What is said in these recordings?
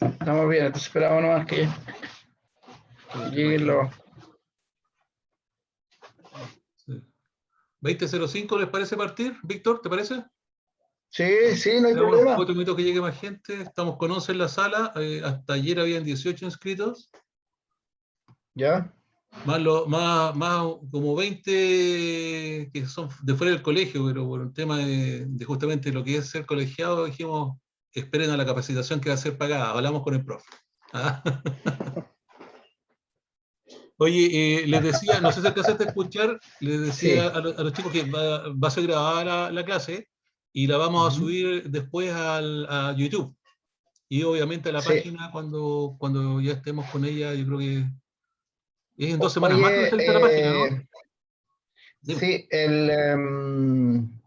Estamos bien, entonces esperamos nomás que lleguen los... Sí. 20:05, ¿les parece partir? Víctor, ¿te parece? Sí, sí, no hay Tenemos problema. 4 minutos que llegue más gente. Estamos con 11 en la sala. Hasta ayer habían 18 inscritos. ¿Ya? Más como 20 que son de fuera del colegio, pero por un tema de justamente lo que es ser colegiado, dijimos, esperen a la capacitación que va a ser pagada. Hablamos con el profe. ¿Ah? Oye, les decía, no sé si alcanzaste a escuchar, les decía Sí. a los chicos que va a ser grabada la clase y la vamos a subir después a YouTube. Y obviamente a la Sí. página cuando ya estemos con ella, yo creo que es en 2 semanas más que Oye, está lista la página, ¿no? Dime. sí,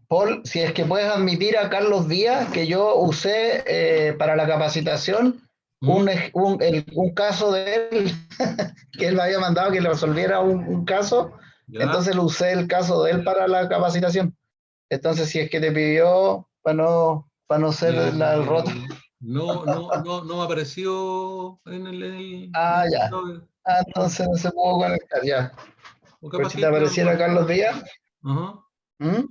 Paul, si es que puedes admitir a Carlos Díaz que yo usé para la capacitación ¿Mm? un caso de él, que él me había mandado que le resolviera un caso, ¿Ya? entonces lo usé el caso de él para la capacitación. Entonces, si es que te pidió para no ser el roto. No me apareció en Ah, el ya. listado Ah, entonces no se pudo conectar, ya. o Pues capaz si que te entra apareciera más Carlos tarde. Díaz, Ajá, ¿Mm?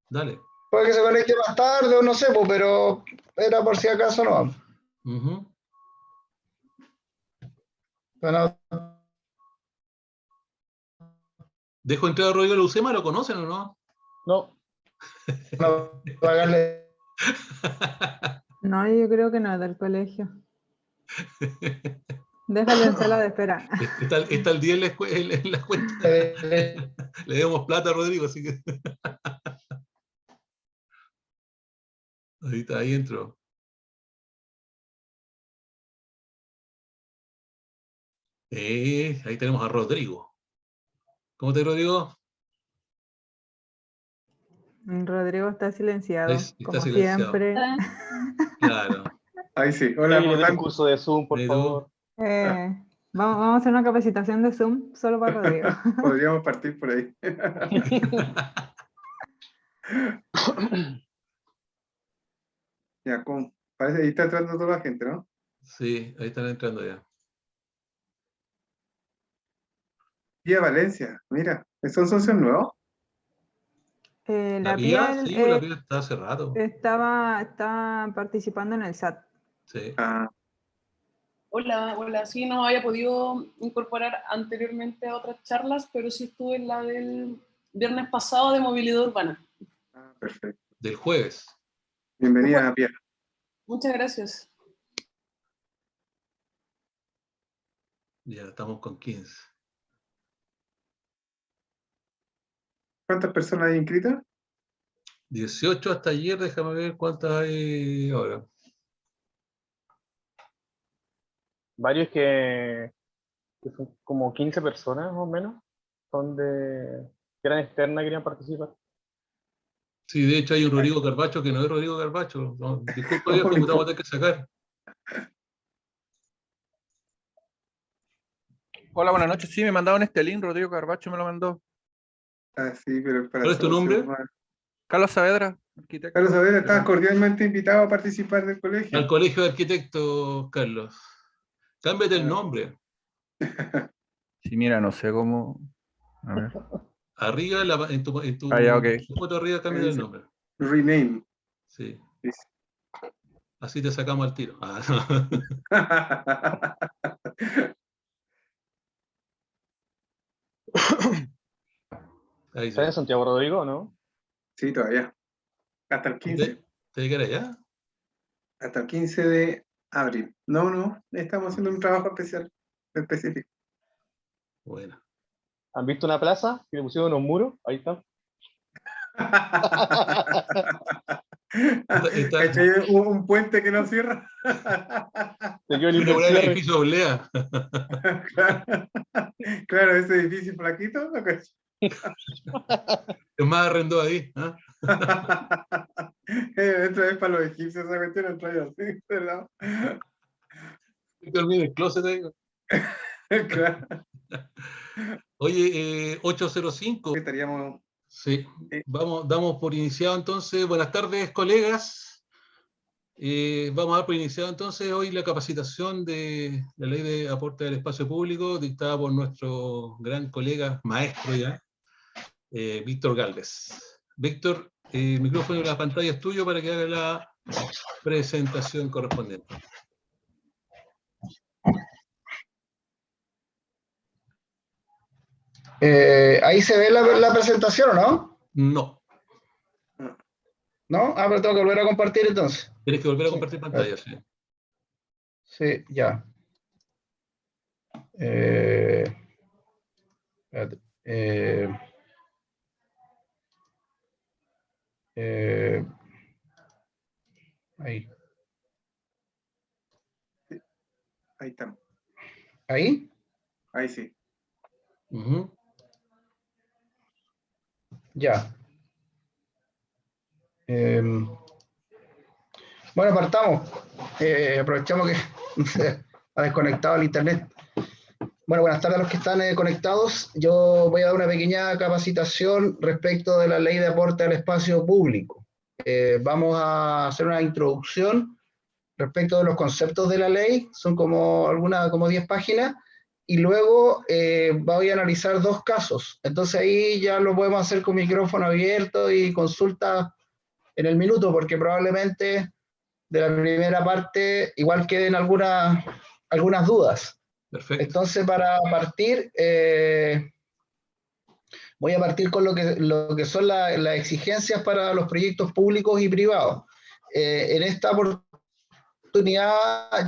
dale. Puede que se conecte más tarde o no sé, pues, pero era por si acaso no. Ujú. Bueno, Dejo entrar a Rodrigo Lucema, ¿lo conocen o no? No, no pagarle. No, yo creo que no, del colegio. Déjalo en sala de espera. Está el día en la cuenta. Le demos plata a Rodrigo, así que. Ahí entró. Ahí tenemos a Rodrigo. ¿Cómo te Rodrigo? Rodrigo está silenciado, Está como silenciado. siempre. Claro. Ahí sí. Hola, alguien ¿cómo le dé un están? curso de Zoom, por ¿Y tú? favor. Vamos a hacer una capacitación de Zoom solo para Rodrigo. Podríamos partir por ahí. Ya, parece ahí está entrando toda la gente, ¿no? Sí, ahí están entrando ya. Vía Valencia, mira, ¿son socios nuevos? ¿La La Pía? piel Sí, pues la Pía está hace rato. está participando en el SAT. Sí. Ah, Hola, hola. Sí, no había podido incorporar anteriormente a otras charlas, pero sí estuve en la del viernes pasado de movilidad urbana. perfecto. Del jueves. Bienvenida, Pia. Muchas gracias. Ya estamos con 15. ¿Cuántas personas hay inscritas? 18 hasta ayer, déjame ver cuántas hay ahora. Varios que son como 15 personas más o menos, que eran externas y querían participar. Sí, de hecho hay un Rodrigo Carbacho que no es Rodrigo Carbacho. No, disculpa, viejo, me vamos a tener que sacar. Hola, buenas noches. Sí, me mandaron este link, Rodrigo Carbacho me lo mandó. Ah, sí, pero es para ¿Cuál es tu socios. nombre? Carlos Saavedra, arquitecto. Carlos Saavedra, estás Ya. cordialmente invitado a participar del Al colegio. Colegio de Arquitectos, Carlos. Cámbiate el Ah. nombre. Sí, mira, no sé cómo. A ver. Arriba, en tu Ah, ya, ok. foto arriba, cámbiate el Dice, nombre. rename. Sí. Dice. Así te sacamos al tiro. Ah, ahí ¿Estás sí. en Santiago, Rodrigo, o no? Sí, todavía. Hasta el 15. ¿Te llegará ya? Hasta el 15 de abril. No, estamos haciendo un trabajo específico. Bueno. ¿Han visto una plaza que le pusieron unos muros? Ahí está. Está ¿Cachai? Un puente que no cierra. Se quedó libre una el buena cierre. edificio doblea. Claro, ese edificio flaquito. ¿No cachai? Es más arrendó ahí. ¿Ah? Otra vez para los egipcios esa cuestión, otra vez así, ¿verdad? Te olvides el closet ahí. Claro. Oye, 8:05. Estaríamos. Sí, damos por iniciado entonces. Buenas tardes, colegas. Vamos a dar por iniciado entonces hoy la capacitación de la ley de aporte al espacio público dictada por nuestro gran colega, maestro ya, Víctor Gálvez. Víctor, el micrófono y la pantalla es tuyo para que haga la presentación correspondiente. Ahí se ve la presentación, ¿o no? No. ¿No? Ah, pero tengo que volver a compartir entonces. Tienes que volver a compartir pantalla, sí. Sí, ya. Espérate. Ahí. Ahí está. ¿Ahí? Ahí sí. Uh-huh. Ya. Bueno, partamos. Aprovechamos que se ha desconectado el internet. Bueno, buenas tardes a los que están conectados. Yo voy a dar una pequeña capacitación respecto de la ley de aporte al espacio público. Vamos a hacer una introducción respecto de los conceptos de la ley, son como 10 páginas, y luego voy a analizar 2 casos. Entonces ahí ya lo podemos hacer con micrófono abierto y consulta en el minuto, porque probablemente de la primera parte igual queden algunas dudas. Perfecto. Entonces, para partir, voy a partir con lo que son las exigencias para los proyectos públicos y privados. En esta oportunidad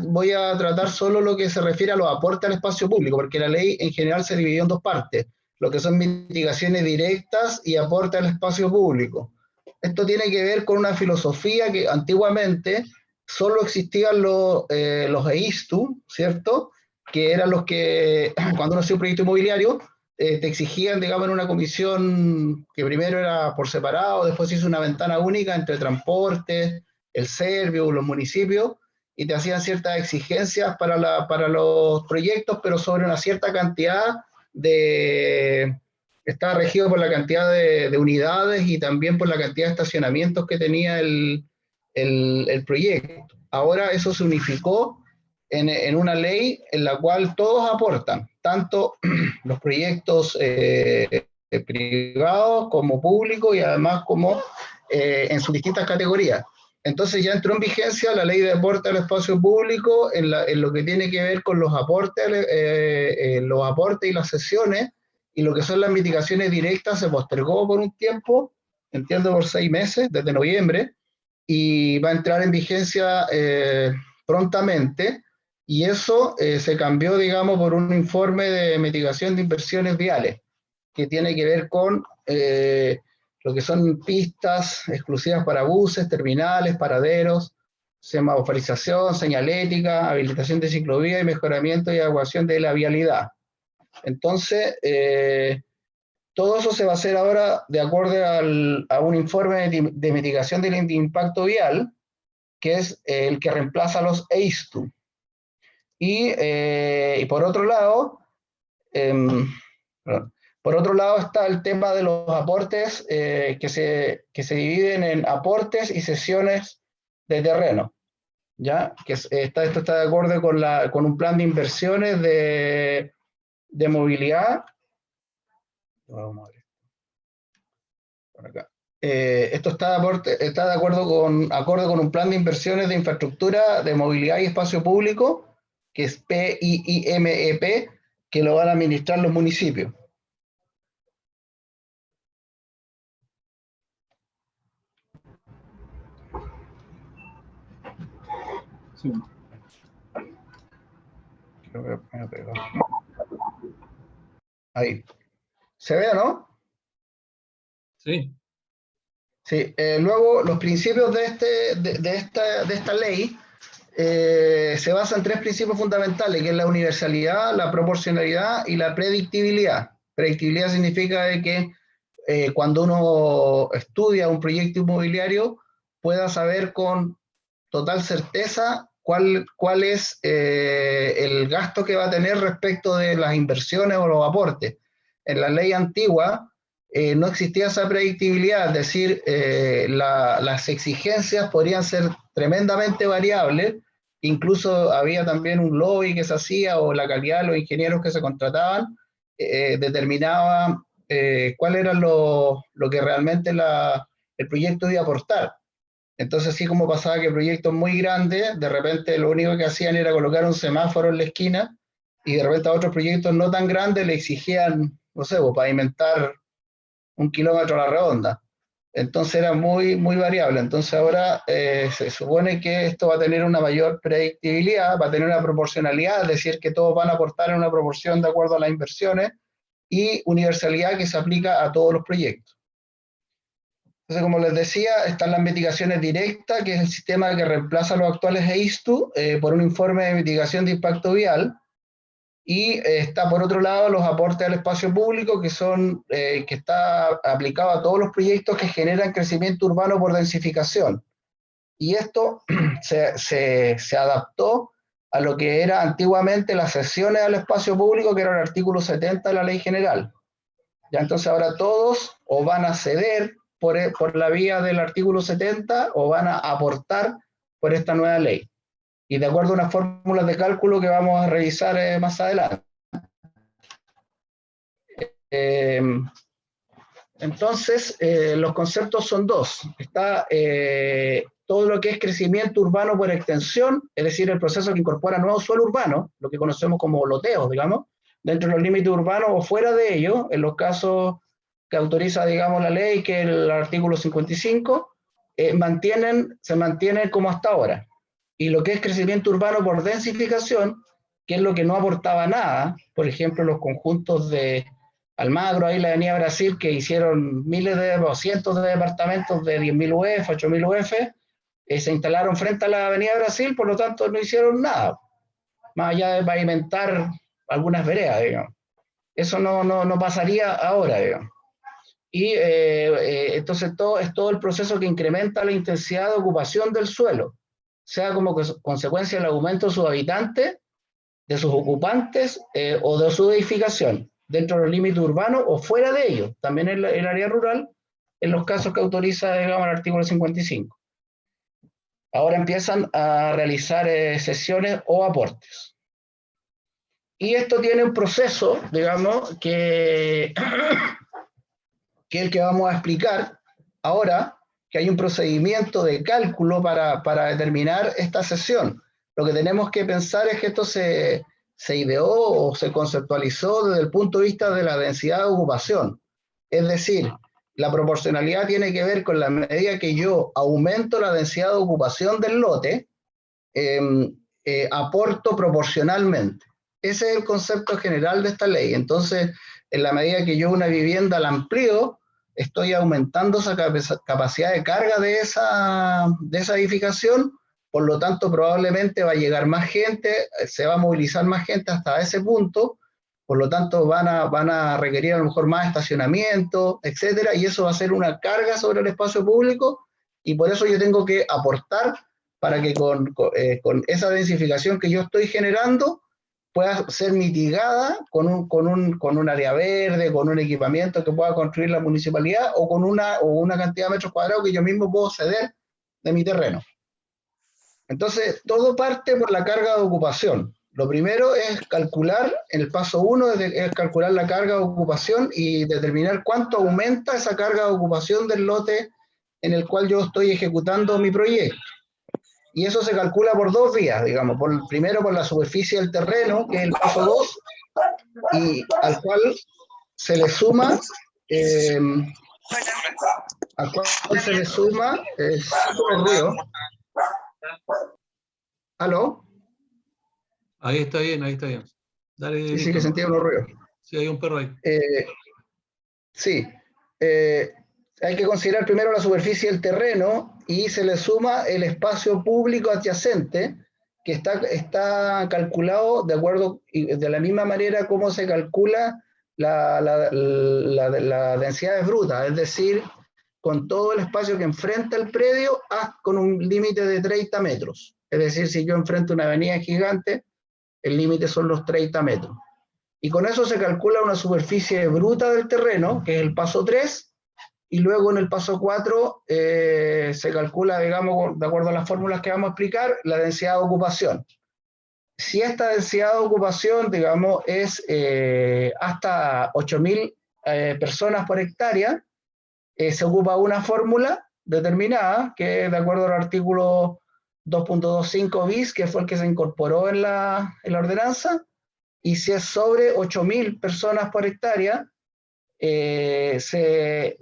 voy a tratar solo lo que se refiere a los aportes al espacio público, porque la ley en general se dividió en 2 partes, lo que son mitigaciones directas y aporte al espacio público. Esto tiene que ver con una filosofía que antiguamente solo existían los EISTU, ¿cierto?, que eran los que, cuando uno hacía un proyecto inmobiliario, te exigían, digamos, en una comisión que primero era por separado, después se hizo una ventana única entre transporte, el Servio, los municipios, y te hacían ciertas exigencias para los proyectos, pero sobre una cierta cantidad estaba regido por la cantidad de unidades y también por la cantidad de estacionamientos que tenía el proyecto. Ahora eso se unificó en una ley en la cual todos aportan, tanto los proyectos privados como públicos y además como en sus distintas categorías. Entonces ya entró en vigencia la ley de aporte al espacio público en lo que tiene que ver con los aportes y las cesiones, y lo que son las mitigaciones directas se postergó por un tiempo, entiendo por 6 meses, desde noviembre, y va a entrar en vigencia prontamente. Y eso se cambió, digamos, por un informe de mitigación de inversiones viales, que tiene que ver con lo que son pistas exclusivas para buses, terminales, paraderos, semaforización, señalética, habilitación de ciclovía y mejoramiento y adecuación de la vialidad. Entonces, todo eso se va a hacer ahora de acuerdo a un informe de mitigación del impacto vial, que es el que reemplaza a los EISTU. Y por otro lado, está el tema de los aportes que se dividen en aportes y cesiones de terreno, ¿ya? Esto está de acuerdo con un plan de inversiones de movilidad. Vamos a ver. Por acá. Esto está de acuerdo con un plan de inversiones de infraestructura de movilidad y espacio público, que es PIIMEP, que lo van a administrar los municipios. Sí. Ahí. ¿Se ve, no? Sí. Sí. Luego, los principios de esta ley se basan en 3 principios fundamentales, que es la universalidad, la proporcionalidad y la predictibilidad. Predictibilidad significa de que cuando uno estudia un proyecto inmobiliario pueda saber con total certeza cuál es el gasto que va a tener respecto de las inversiones o los aportes. En la ley antigua no existía esa predictibilidad, es decir, las exigencias podrían ser tremendamente variables, incluso había también un lobby que se hacía, o la calidad de los ingenieros que se contrataban, determinaba cuál era lo que realmente el proyecto iba a aportar. Entonces, así como pasaba que proyectos muy grandes, de repente lo único que hacían era colocar un semáforo en la esquina, y de repente a otros proyectos no tan grandes le exigían, no sé, pavimentar 1 kilómetro a la redonda. Entonces era muy, muy variable. Entonces ahora se supone que esto va a tener una mayor predictibilidad, va a tener una proporcionalidad, es decir, que todos van a aportar en una proporción de acuerdo a las inversiones, y universalidad que se aplica a todos los proyectos. Entonces, como les decía, están las mitigaciones directas, que es el sistema que reemplaza a los actuales EISTU por un informe de mitigación de impacto vial. Y está por otro lado los aportes al espacio público, que está aplicado a todos los proyectos que generan crecimiento urbano por densificación. Y esto se adaptó a lo que era antiguamente las cesiones al espacio público, que era el artículo 70 de la Ley General. Ya, entonces ahora todos o van a ceder por la vía del artículo 70 o van a aportar por esta nueva ley. Y de acuerdo a unas fórmulas de cálculo que vamos a revisar más adelante. Entonces, los conceptos son dos. Está todo lo que es crecimiento urbano por extensión, es decir, el proceso que incorpora nuevo suelo urbano, lo que conocemos como loteos, digamos, dentro de los límites urbanos o fuera de ellos, en los casos que autoriza, digamos, la ley, que es el artículo 55, se mantienen como hasta ahora. Y lo que es crecimiento urbano por densificación, que es lo que no aportaba nada, por ejemplo, los conjuntos de Almagro, ahí la Avenida Brasil, que hicieron cientos de departamentos de 10.000 UF, 8.000 UF, se instalaron frente a la Avenida Brasil, por lo tanto no hicieron nada, más allá de pavimentar algunas veredas, digamos. Eso no pasaría ahora, digamos. Y entonces es todo el proceso que incrementa la intensidad de ocupación del suelo, sea como consecuencia del aumento de sus habitantes, de sus ocupantes o de su edificación, dentro de los límites urbanos o fuera de ellos, también en el área rural, en los casos que autoriza, digamos, el artículo 55. Ahora empiezan a realizar sesiones o aportes. Y esto tiene un proceso, digamos, que es el que vamos a explicar ahora, que hay un procedimiento de cálculo para determinar esta sesión. Lo que tenemos que pensar es que esto se ideó o se conceptualizó desde el punto de vista de la densidad de ocupación. Es decir, la proporcionalidad tiene que ver con la medida que yo aumento la densidad de ocupación del lote, aporto proporcionalmente. Ese es el concepto general de esta ley. Entonces, en la medida que yo una vivienda la amplío, estoy aumentando esa capacidad de carga de esa edificación, por lo tanto probablemente va a llegar más gente, se va a movilizar más gente hasta ese punto, por lo tanto van a requerir a lo mejor más estacionamiento, etcétera, y eso va a ser una carga sobre el espacio público, y por eso yo tengo que aportar para que con esa densificación que yo estoy generando pueda ser mitigada con un área verde, con un equipamiento que pueda construir la municipalidad, o con una cantidad de metros cuadrados que yo mismo puedo ceder de mi terreno. Entonces, todo parte por la carga de ocupación. Lo primero es calcular, en el paso 1 es calcular la carga de ocupación y determinar cuánto aumenta esa carga de ocupación del lote en el cual yo estoy ejecutando mi proyecto. Y eso se calcula por dos vías, digamos. Primero por la superficie del terreno, que es el paso 2, y al cual se le suma, el ruido. ¿Aló? Ahí está bien, ahí está bien. Dale, sí, que sentía unos ruidos. Sí, hay un perro ahí. Sí. Hay que considerar primero la superficie del terreno y se le suma el espacio público adyacente, que está calculado de la misma manera como se calcula la densidad bruta, es decir, con todo el espacio que enfrenta el predio con un límite de 30 metros. Es decir, si yo enfrento una avenida gigante, el límite son los 30 metros. y con eso se calcula una superficie bruta del terreno, que es el paso 3, y luego en el paso 4 se calcula, digamos, de acuerdo a las fórmulas que vamos a explicar, la densidad de ocupación. Si esta densidad de ocupación, digamos, es hasta 8.000 personas por hectárea, se ocupa una fórmula determinada, que es de acuerdo al artículo 2.25 bis, que fue el que se incorporó en la ordenanza, y si es sobre 8.000 personas por hectárea, se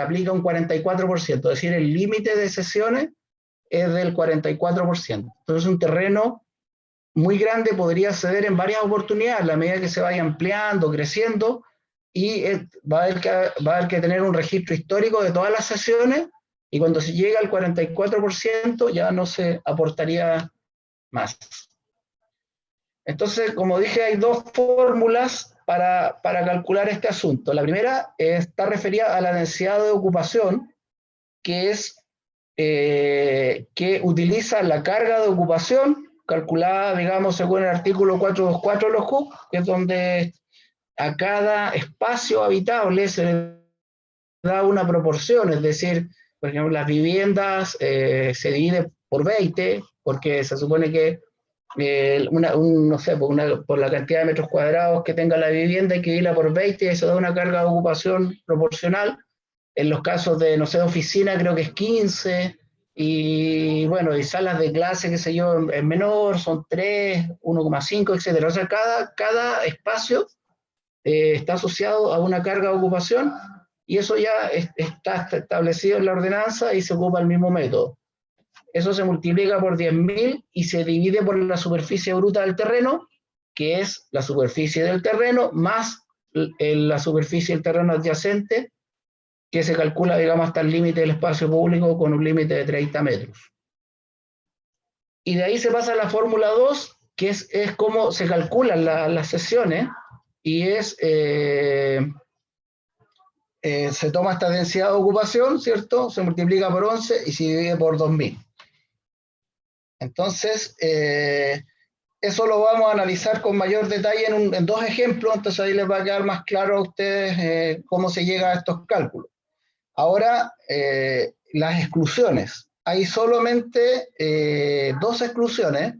aplica un 44%, es decir, el límite de sesiones es del 44%. Entonces un terreno muy grande podría ceder en varias oportunidades, a la medida que se vaya ampliando, creciendo, y va a haber que tener un registro histórico de todas las sesiones, y cuando se llega al 44% ya no se aportaría más. Entonces, como dije, hay dos fórmulas para calcular este asunto. La primera está referida a la densidad de ocupación, que es que utiliza la carga de ocupación, calculada, digamos, según el artículo 424 de los CUP, que es donde a cada espacio habitable se le da una proporción, es decir, por ejemplo, las viviendas se divide por 20, porque se supone que no sé, por la cantidad de metros cuadrados que tenga la vivienda hay que dividirla por 20 y eso da una carga de ocupación proporcional. En los casos de, no sé, de oficina creo que es 15, y bueno, y salas de clase, qué sé yo, es menor, son 3, 1,5, etc. O sea, cada espacio está asociado a una carga de ocupación, y eso ya está establecido en la ordenanza y se ocupa el mismo método. Eso se multiplica por 10.000 y se divide por la superficie bruta del terreno, que es la superficie del terreno más la superficie del terreno adyacente, que se calcula, digamos, hasta el límite del espacio público con un límite de 30 metros. Y de ahí se pasa a la fórmula 2, que es cómo se calculan las sesiones, y se toma esta densidad de ocupación, ¿cierto? Se multiplica por 11 y se divide por 2.000. Entonces, eso lo vamos a analizar con mayor detalle en dos ejemplos, entonces ahí les va a quedar más claro a ustedes cómo se llega a estos cálculos. Ahora, las exclusiones. Hay solamente 2 exclusiones,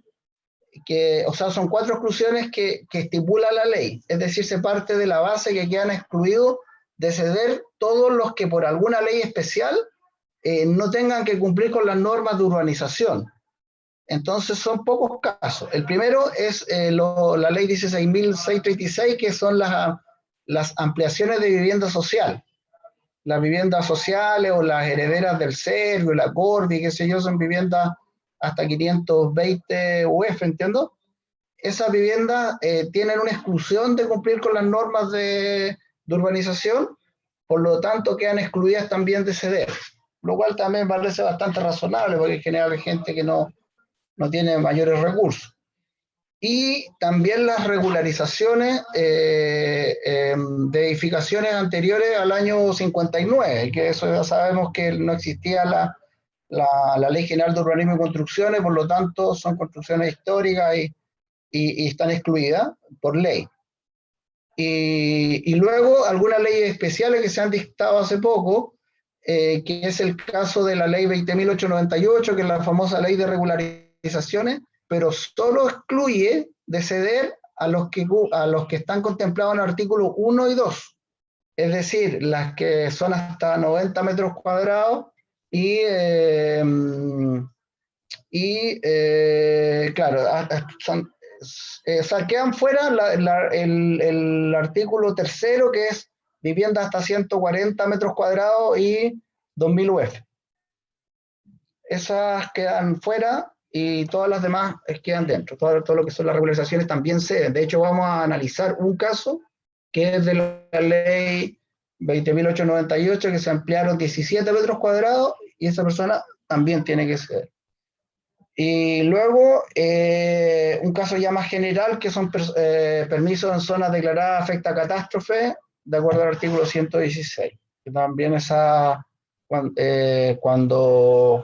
o sea, son 4 exclusiones que estipula la ley, es decir, se parte de la base que quedan excluidos de ceder todos los que por alguna ley especial no tengan que cumplir con las normas de urbanización. Entonces son pocos casos. El primero es la ley 16.636, que son las ampliaciones de vivienda social. Las viviendas sociales o las herederas del Servio, la Cordi, qué sé yo, son viviendas hasta 520 UF, ¿entiendo? Esas viviendas tienen una exclusión de cumplir con las normas de urbanización, por lo tanto quedan excluidas también de ceder, lo cual también parece bastante razonable, porque en general hay gente que no tiene mayores recursos. Y también las regularizaciones de edificaciones anteriores al año 59, que eso ya sabemos que no existía la Ley General de Urbanismo y Construcciones, por lo tanto son construcciones históricas y están excluidas por ley. Y luego algunas leyes especiales que se han dictado hace poco, que es el caso de la Ley 20.898, que es la famosa Ley de Regularizaciones, pero solo excluye de ceder a los que están contemplados en el artículo 1 y 2, es decir, las que son hasta 90 metros cuadrados claro, quedan fuera el artículo 3, que es vivienda hasta 140 metros cuadrados y 2.000 UF. Esas quedan fuera y todas las demás quedan dentro. Todo lo que son las regularizaciones también ceden. De hecho, vamos a analizar un caso que es de la ley 20.898, que se ampliaron 17 metros cuadrados y esa persona también tiene que ceder. Y luego, un caso ya más general, que son permisos en zonas declaradas afecta a catástrofe, de acuerdo al artículo 116. Que también cuando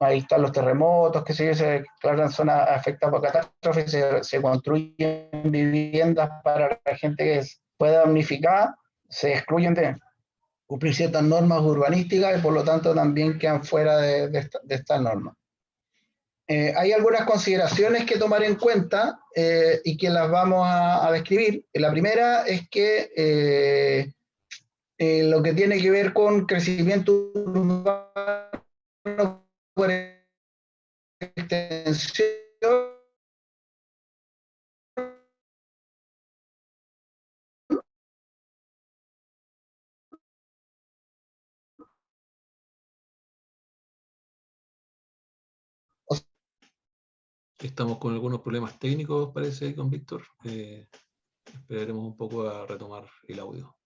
ahí están los terremotos, que se declaran zonas afectadas por catástrofes, se construyen viviendas para la gente que pueda damnificar, se excluyen de cumplir ciertas normas urbanísticas y por lo tanto también quedan fuera de estas normas. Hay algunas consideraciones que tomar en cuenta y que las vamos a describir. La primera es que lo que tiene que ver con crecimiento urbano por extensión, Estamos con algunos problemas técnicos, parece, con Víctor. Esperaremos un poco a retomar el audio.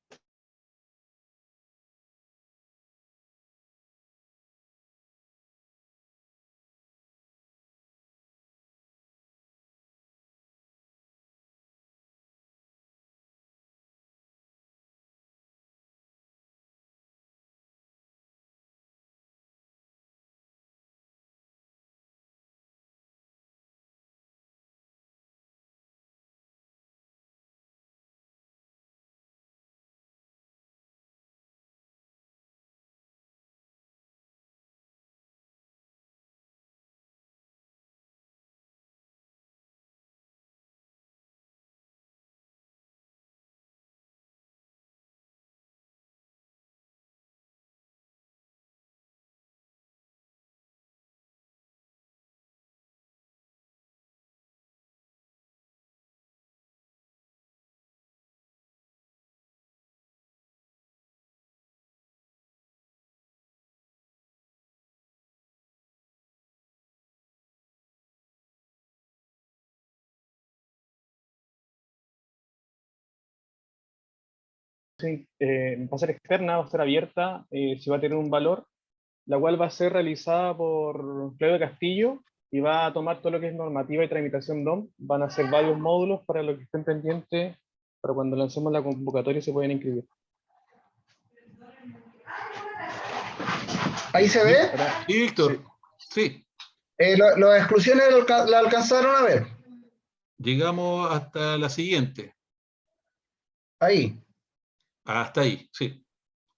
Sí, va a ser externa, va a ser abierta, si va a tener un valor, la cual va a ser realizada por Claudio Castillo y va a tomar todo lo que es normativa y tramitación DOM. Van a ser varios módulos para los que estén pendientes, para cuando lancemos la convocatoria se pueden inscribir. ¿Ahí se ve? Sí, Víctor. Sí. Las exclusiones la alcanzaron a ver. Llegamos hasta la siguiente. Ahí. Hasta ahí, sí.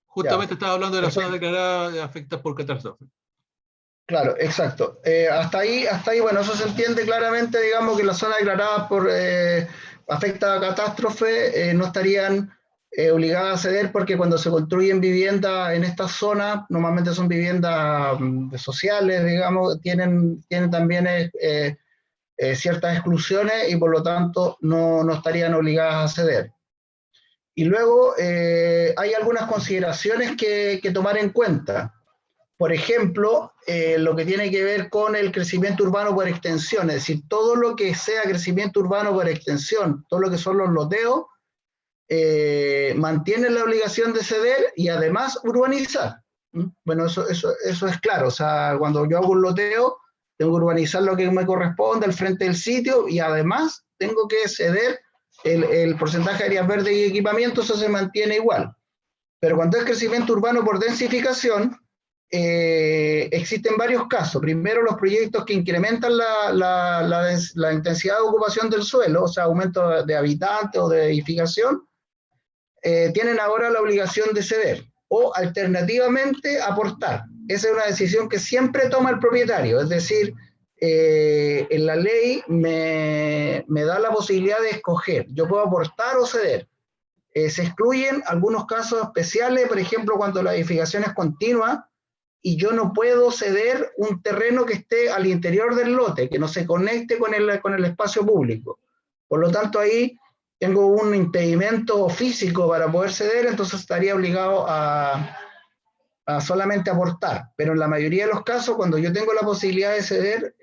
Justamente estaba hablando de la zona declarada afectada por catástrofe. Claro, exacto. Hasta ahí, bueno, eso se entiende claramente, digamos, que las zonas declaradas por afectada a catástrofe no estarían obligadas a ceder porque cuando se construyen viviendas en estas zonas, normalmente son viviendas sociales, digamos, tienen también ciertas exclusiones y por lo tanto no estarían obligadas a ceder. Y luego hay algunas consideraciones que tomar en cuenta. Por ejemplo, lo que tiene que ver con el crecimiento urbano por extensión, es decir, todo lo que sea crecimiento urbano por extensión, todo lo que son los loteos, mantienen la obligación de ceder y además urbanizar. Bueno, eso es claro, o sea, cuando yo hago un loteo, tengo que urbanizar lo que me corresponde al frente del sitio y además tengo que ceder el porcentaje de áreas verdes y equipamiento, eso se mantiene igual. Pero cuando es crecimiento urbano por densificación, existen varios casos. Primero, los proyectos que incrementan la intensidad de ocupación del suelo, o sea, aumento de habitantes o de edificación, tienen ahora la obligación de ceder o alternativamente aportar. Esa es una decisión que siempre toma el propietario, es decir, en la ley me da la posibilidad de escoger, yo puedo aportar o ceder. Se excluyen algunos casos especiales, por ejemplo, cuando la edificación es continua y yo no puedo ceder un terreno que esté al interior del lote, que no se conecte con el espacio público. Por lo tanto, ahí tengo un impedimento físico para poder ceder, entonces estaría obligado a solamente aportar. Pero en la mayoría de los casos, cuando yo tengo la posibilidad de ceder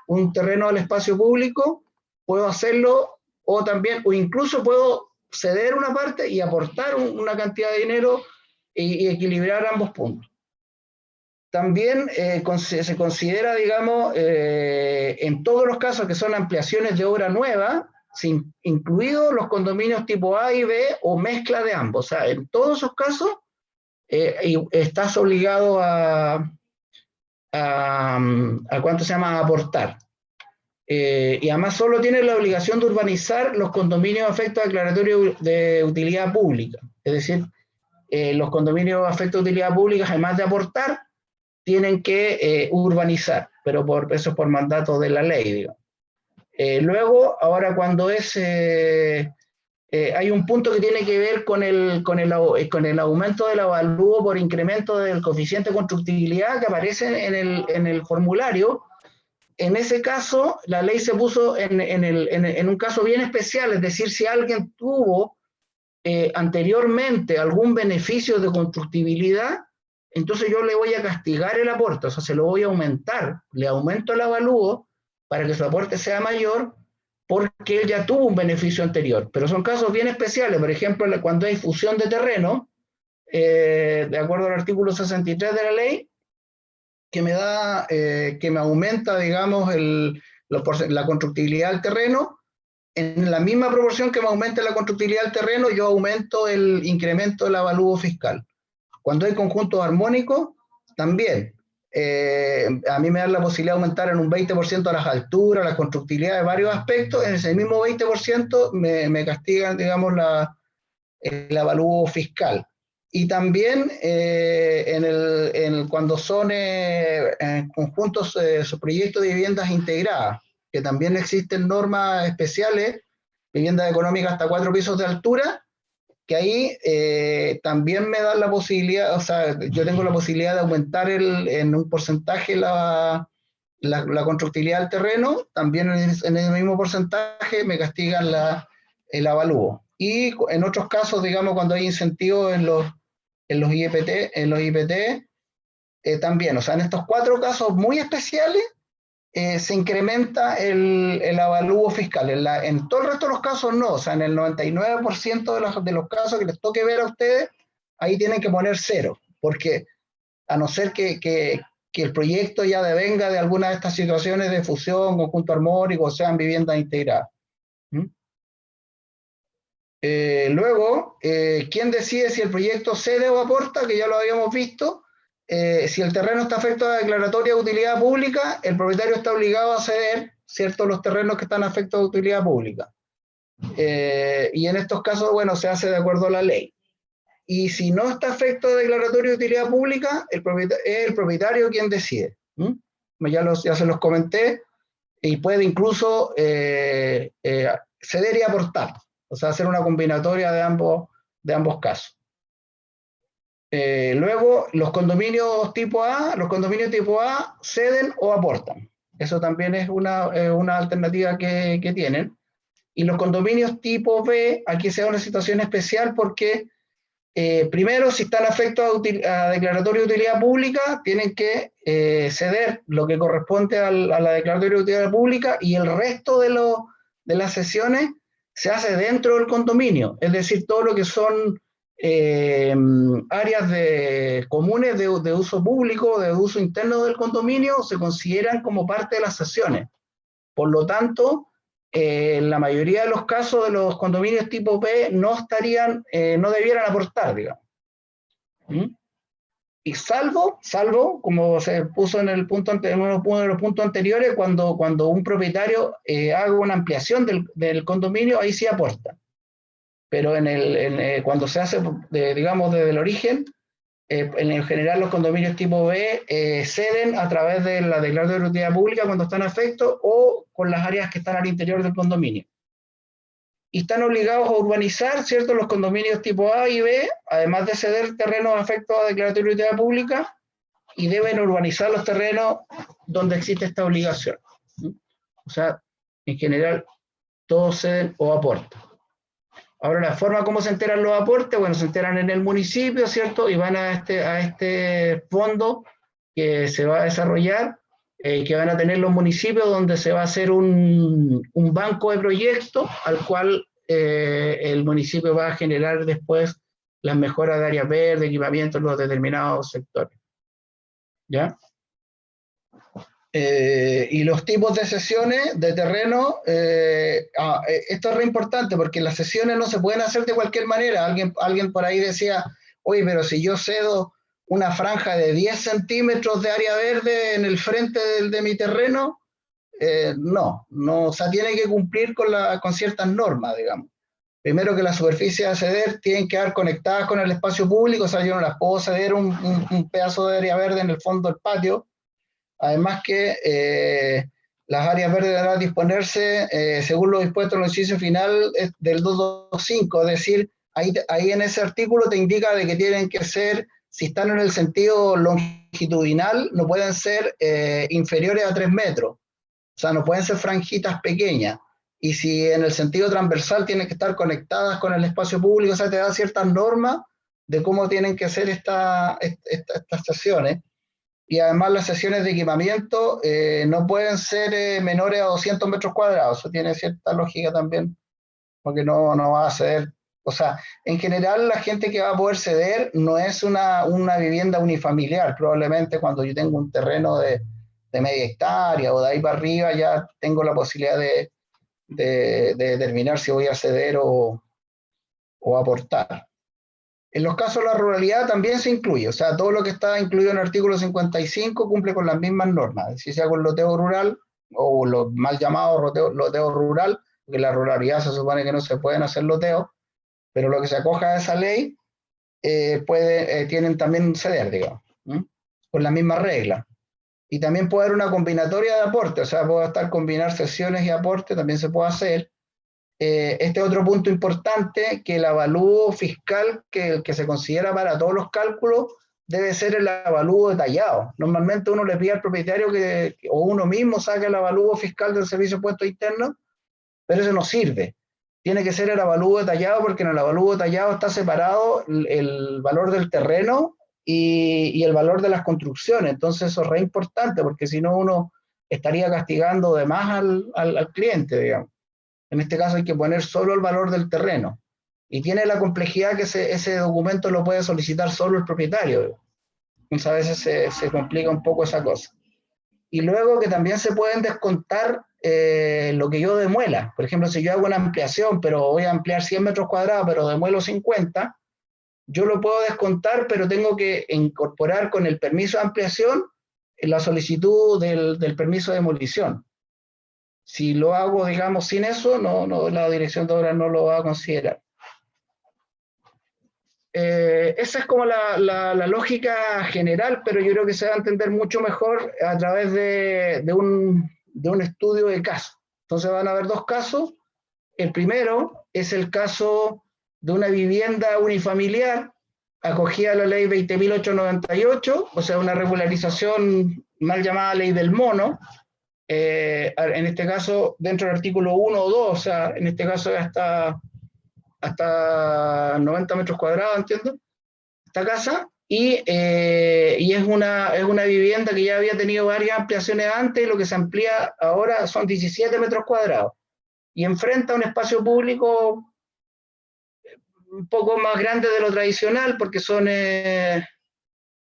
un terreno al espacio público, puedo hacerlo o incluso puedo ceder una parte y aportar una cantidad de dinero y equilibrar ambos puntos. También se considera, digamos, en todos los casos que son ampliaciones de obra nueva, incluidos los condominios tipo A y B o mezcla de ambos. O sea, en todos esos casos estás obligado a a ¿cuánto se llama? A aportar. Y además solo tiene la obligación de urbanizar los condominios afectos a declaratorio de utilidad pública. Es decir, los condominios afectos a utilidad pública, además de aportar, tienen que urbanizar, pero eso es por mandato de la ley, digamos. Luego, ahora cuando hay un punto que tiene que ver con el aumento del avalúo por incremento del coeficiente de constructibilidad que aparece en el formulario. En ese caso, la ley se puso en un caso bien especial, es decir, si alguien tuvo anteriormente algún beneficio de constructibilidad, entonces yo le voy a castigar el aporte, o sea, se lo voy a aumentar, le aumento el avalúo para que su aporte sea mayor, porque él ya tuvo un beneficio anterior. Pero son casos bien especiales, por ejemplo, cuando hay fusión de terreno, de acuerdo al artículo 63 de la ley, que me aumenta, digamos, la constructibilidad del terreno, en la misma proporción que me aumenta la constructibilidad del terreno, yo aumento el incremento del avalúo fiscal. Cuando hay conjuntos armónicos, también. A mí me dan la posibilidad de aumentar en un 20% las alturas, la constructibilidad de varios aspectos, en ese mismo 20% me castigan, digamos, el avalúo fiscal. Y también cuando son conjuntos, proyectos de viviendas integradas, que también existen normas especiales, viviendas económicas hasta 4 pisos de altura, que ahí también me dan la posibilidad, o sea, yo tengo la posibilidad de aumentar en un porcentaje la constructibilidad del terreno, también en el mismo porcentaje me castigan el avalúo. Y en otros casos, digamos, cuando hay incentivos en los IPT, también, o sea, en estos 4 casos muy especiales, se incrementa el avalúo fiscal. En todo el resto de los casos no, o sea, en el 99% de los casos que les toque ver a ustedes, ahí tienen que poner 0, porque a no ser que el proyecto ya devenga de alguna de estas situaciones de fusión, conjunto armónico, o sean viviendas integradas. Luego, ¿quién decide si el proyecto cede o aporta? Que ya lo habíamos visto. Si el terreno está afecto a declaratoria de utilidad pública, el propietario está obligado a ceder, ¿cierto?, los terrenos que están afectos a utilidad pública. Y en estos casos, bueno, se hace de acuerdo a la ley. Y si no está afecto a declaratoria de utilidad pública, es el propietario quien decide. Ya se los comenté, y puede incluso ceder y aportar, o sea, hacer una combinatoria de ambos casos. Luego, los condominios tipo A ceden o aportan. Eso también es una alternativa que tienen. Y los condominios tipo B, aquí se da una situación especial porque, primero, si están afectos a declaratoria de utilidad pública, tienen que ceder lo que corresponde a la declaratoria de utilidad pública, y el resto de las sesiones se hace dentro del condominio. Es decir, todo lo que son áreas comunes de uso público, de uso interno del condominio, se consideran como parte de las sesiones. Por lo tanto, en la mayoría de los casos de los condominios tipo P no debieran aportar, digamos. Y salvo, como se puso en uno de los puntos anteriores, cuando un propietario haga una ampliación del condominio, ahí sí aporta. Pero cuando se hace, digamos, desde el origen, en general los condominios tipo B ceden a través de la declaratoria de utilidad pública cuando están afectos, o con las áreas que están al interior del condominio. Y están obligados a urbanizar, ¿cierto?, los condominios tipo A y B, además de ceder terrenos afectos a declaratoria de utilidad pública, y deben urbanizar los terrenos donde existe esta obligación. O sea, en general, todos ceden o aportan. Ahora, la forma como se enteran los aportes, bueno, se enteran en el municipio, ¿cierto? Y van a este fondo que se va a desarrollar, que van a tener los municipios, donde se va a hacer un banco de proyectos al cual el municipio va a generar después las mejoras de áreas verdes, equipamientos en los determinados sectores. ¿Ya? Y los tipos de sesiones de terreno, esto es re importante porque las sesiones no se pueden hacer de cualquier manera. Alguien por ahí decía, oye, pero si yo cedo una franja de 10 centímetros de área verde en el frente de mi terreno, no, o sea, tiene que cumplir con ciertas normas, digamos. Primero que las superficies a ceder tienen que quedar conectadas con el espacio público, o sea, yo no las puedo ceder un pedazo de área verde en el fondo del patio. Además que las áreas verdes deberán disponerse según lo dispuesto en el inciso final del 225, es decir, ahí en ese artículo te indica de que tienen que ser, si están en el sentido longitudinal, no pueden ser inferiores a 3 metros, o sea, no pueden ser franjitas pequeñas. Y si en el sentido transversal tienen que estar conectadas con el espacio público, o sea, te da ciertas normas de cómo tienen que ser estas sesiones. Y además las sesiones de equipamiento no pueden ser menores a 200 metros cuadrados. Eso tiene cierta lógica también, porque no va a ceder. O sea, en general la gente que va a poder ceder no es una vivienda unifamiliar. Probablemente cuando yo tengo un terreno de media hectárea o de ahí para arriba ya tengo la posibilidad de determinar si voy a ceder o aportar. En los casos de la ruralidad también se incluye, o sea, todo lo que está incluido en el artículo 55 cumple con las mismas normas, si sea con loteo rural o los mal llamados loteo rural, porque en la ruralidad se supone que no se pueden hacer loteos, pero lo que se acoja a esa ley tienen también ceder, digamos, con la misma regla. Y también puede haber una combinatoria de aporte, o sea, puede estar combinar sesiones y aporte, también se puede hacer. Este otro punto importante, que el avalúo fiscal que se considera para todos los cálculos debe ser el avalúo detallado. Normalmente uno le pide al propietario o uno mismo saque el avalúo fiscal del Servicio de Impuestos Internos, pero eso no sirve. Tiene que ser el avalúo detallado, porque en el avalúo detallado está separado el valor del terreno y el valor de las construcciones. Entonces eso es re importante, porque si no uno estaría castigando de más al cliente, digamos. En este caso hay que poner solo el valor del terreno. Y tiene la complejidad que ese documento lo puede solicitar solo el propietario. Entonces a veces se complica un poco esa cosa. Y luego que también se pueden descontar lo que yo demuela. Por ejemplo, si yo hago una ampliación, pero voy a ampliar 100 metros cuadrados, pero demuelo 50, yo lo puedo descontar, pero tengo que incorporar con el permiso de ampliación la solicitud del permiso de demolición. Si lo hago, digamos, sin eso, la dirección de obras no lo va a considerar. Esa es como la lógica general, pero yo creo que se va a entender mucho mejor a través de un estudio de caso. Entonces van a haber dos casos. El primero es el caso de una vivienda unifamiliar acogida a la ley 20.898, o sea, una regularización mal llamada ley del mono. En este caso, dentro del artículo 1 o 2, o sea, en este caso es hasta 90 metros cuadrados, entiendo, esta casa, y es una vivienda que ya había tenido varias ampliaciones antes, y lo que se amplía ahora son 17 metros cuadrados, y enfrenta un espacio público un poco más grande de lo tradicional, porque son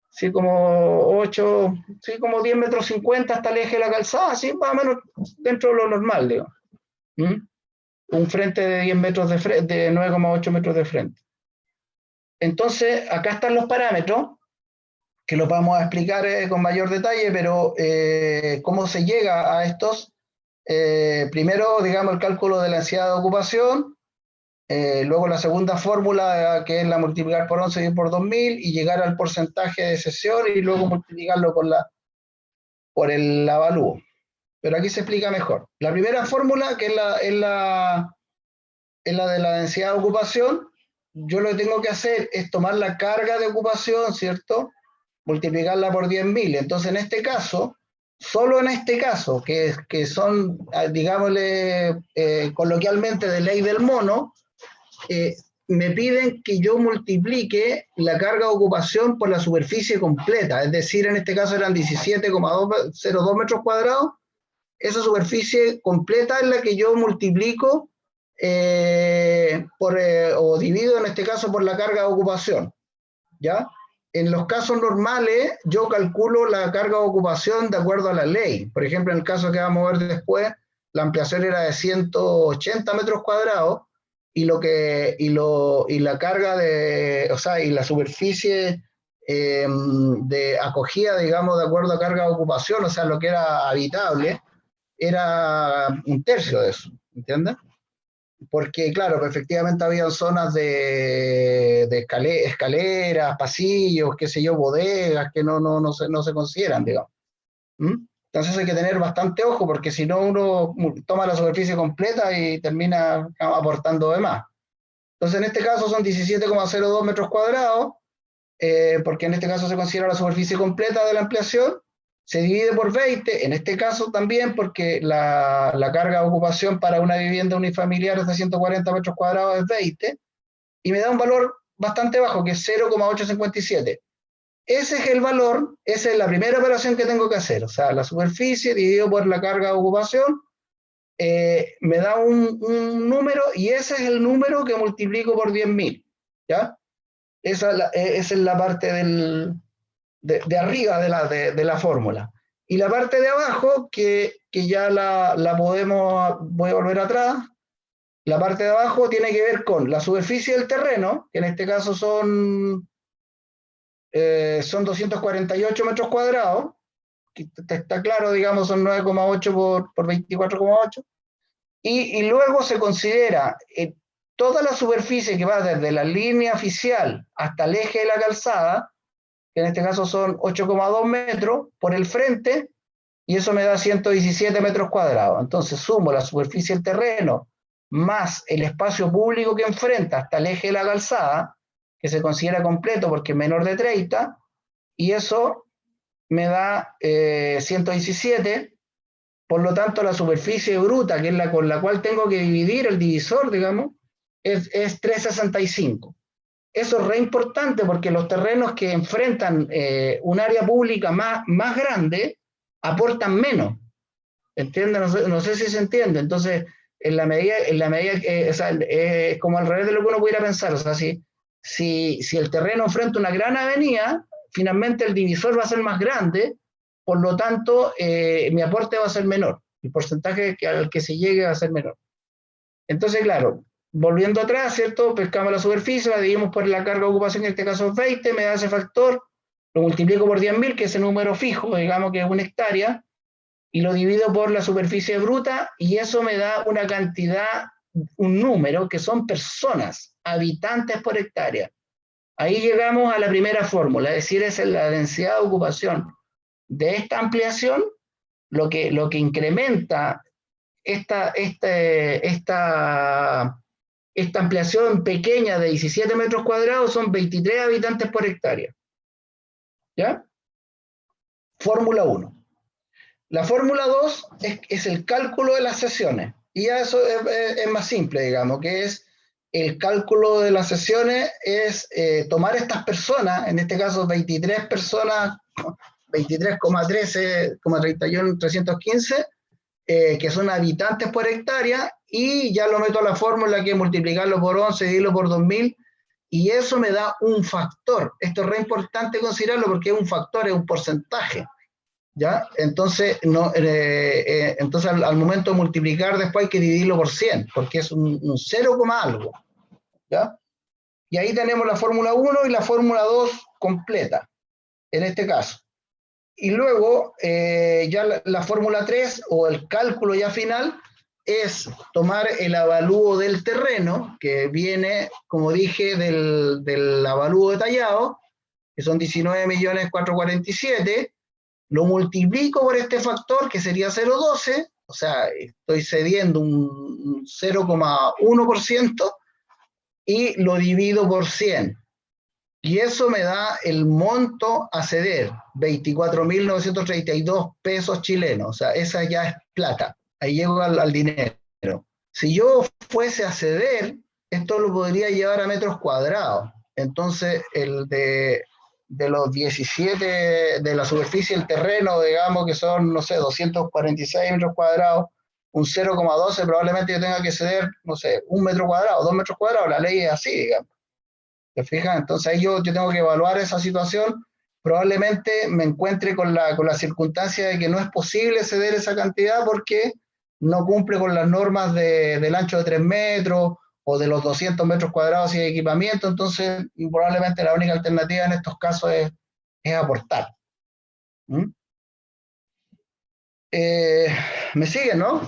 sí, como 10 metros 50 hasta el eje de la calzada, así más o menos dentro de lo normal, digo. Un frente de 10 metros de 9,8 metros de frente. Entonces, acá están los parámetros, que los vamos a explicar con mayor detalle, pero cómo se llega a estos. Primero, digamos, el cálculo de la ansiedad de ocupación, luego la segunda fórmula, que es la multiplicar por 11 y por 2000, y llegar al porcentaje de cesión, y luego multiplicarlo por el avalúo. Pero aquí se explica mejor. La primera fórmula, que es la de la densidad de ocupación, yo lo que tengo que hacer es tomar la carga de ocupación, ¿cierto? Multiplicarla por 10.000. Entonces, en este caso, solo en este caso, que son, digámosle coloquialmente, de ley del mono, me piden que yo multiplique la carga de ocupación por la superficie completa, es decir, en este caso eran 17,02 metros cuadrados. Esa superficie completa es la que yo multiplico o divido en este caso por la carga de ocupación, ¿ya? En los casos normales yo calculo la carga de ocupación de acuerdo a la ley. Por ejemplo, en el caso que vamos a ver después, la ampliación era de 180 metros cuadrados, y la carga y la superficie de acogida, digamos, de acuerdo a carga de ocupación, o sea, lo que era habitable, era un tercio de eso, ¿entiendes? Porque, claro, pues, efectivamente había zonas de escaleras, pasillos, qué sé yo, bodegas, que no se consideran, digamos. ¿Mm? Entonces hay que tener bastante ojo, porque si no uno toma la superficie completa y termina aportando de más. Entonces en este caso son 17,02 metros cuadrados, porque en este caso se considera la superficie completa de la ampliación, se divide por 20, en este caso también porque la carga de ocupación para una vivienda unifamiliar es de 140 metros cuadrados es 20, y me da un valor bastante bajo, que es 0,857. Ese es el valor, esa es la primera operación que tengo que hacer, o sea, la superficie dividido por la carga de ocupación, me da un número, y ese es el número que multiplico por 10.000, ¿ya? Esa es la parte de arriba de la fórmula. Y la parte de abajo, que ya la podemos, voy a volver atrás, la parte de abajo tiene que ver con la superficie del terreno, que en este caso son 248 metros cuadrados, que está claro, digamos, son 9,8 por 24,8, y luego se considera toda la superficie que va desde la línea oficial hasta el eje de la calzada, que en este caso son 8,2 metros, por el frente, y eso me da 117 metros cuadrados. Entonces sumo la superficie del terreno más el espacio público que enfrenta hasta el eje de la calzada, que se considera completo porque es menor de 30, y eso me da 117. Por lo tanto, la superficie bruta, que es la con la cual tengo que dividir el divisor, digamos, es 365. Eso es re importante porque los terrenos que enfrentan un área pública más grande aportan menos. ¿Entienden? No sé si se entiende. Entonces, en la medida que, o sea, es como al revés de lo que uno pudiera pensar. O sea, si el terreno enfrenta una gran avenida, finalmente el divisor va a ser más grande, por lo tanto, mi aporte va a ser menor. El porcentaje al que se llegue va a ser menor. Entonces, claro, volviendo atrás, ¿cierto? Pescamos la superficie, la dividimos por la carga de ocupación, en este caso es 20, me da ese factor, lo multiplico por 10.000, que es el número fijo, digamos que es 1 hectárea, y lo divido por la superficie bruta, y eso me da una cantidad, un número, que son personas, habitantes por hectárea. Ahí llegamos a la primera fórmula, es decir, es la densidad de ocupación de esta ampliación, lo que incrementa esta ampliación pequeña de 17 metros cuadrados son 23 habitantes por hectárea. ¿Ya? Fórmula 1. La fórmula 2 es el cálculo de las sesiones. Y ya eso es más simple, digamos, que es el cálculo de las sesiones, es tomar estas personas, en este caso 23 personas, 23,13,315, que son habitantes por hectárea, y ya lo meto a la fórmula, que es multiplicarlo por 11, dividirlo por 2000, y eso me da un factor. Esto es re importante considerarlo porque es un factor, es un porcentaje, ¿ya? Entonces, entonces al momento de multiplicar después hay que dividirlo por 100, porque es un 0, algo, ¿ya? Y ahí tenemos la fórmula 1 y la fórmula 2 completa, en este caso. Y luego, ya la fórmula 3, o el cálculo ya final, es tomar el avalúo del terreno, que viene, como dije, del avalúo detallado, que son 19.447, lo multiplico por este factor, que sería 0,12, o sea, estoy cediendo un 0,1%, y lo divido por 100. Y eso me da el monto a ceder, 24.932 pesos chilenos. O sea, esa ya es plata. Ahí llego al dinero. Si yo fuese a ceder, esto lo podría llevar a metros cuadrados. Entonces, el de los 17 de la superficie del terreno, digamos que son, no sé, 246 metros cuadrados, un 0,12, probablemente yo tenga que ceder, no sé, 1 metro cuadrado, 2 metros cuadrados. La ley es así, digamos. ¿Te fijas? Entonces ahí yo tengo que evaluar esa situación. Probablemente me encuentre con la circunstancia de que no es posible ceder esa cantidad porque no cumple con las normas del ancho de 3 metros o de los 200 metros cuadrados y de equipamiento. Entonces probablemente la única alternativa en estos casos es es aportar. ¿Mm? ¿Me siguen, no?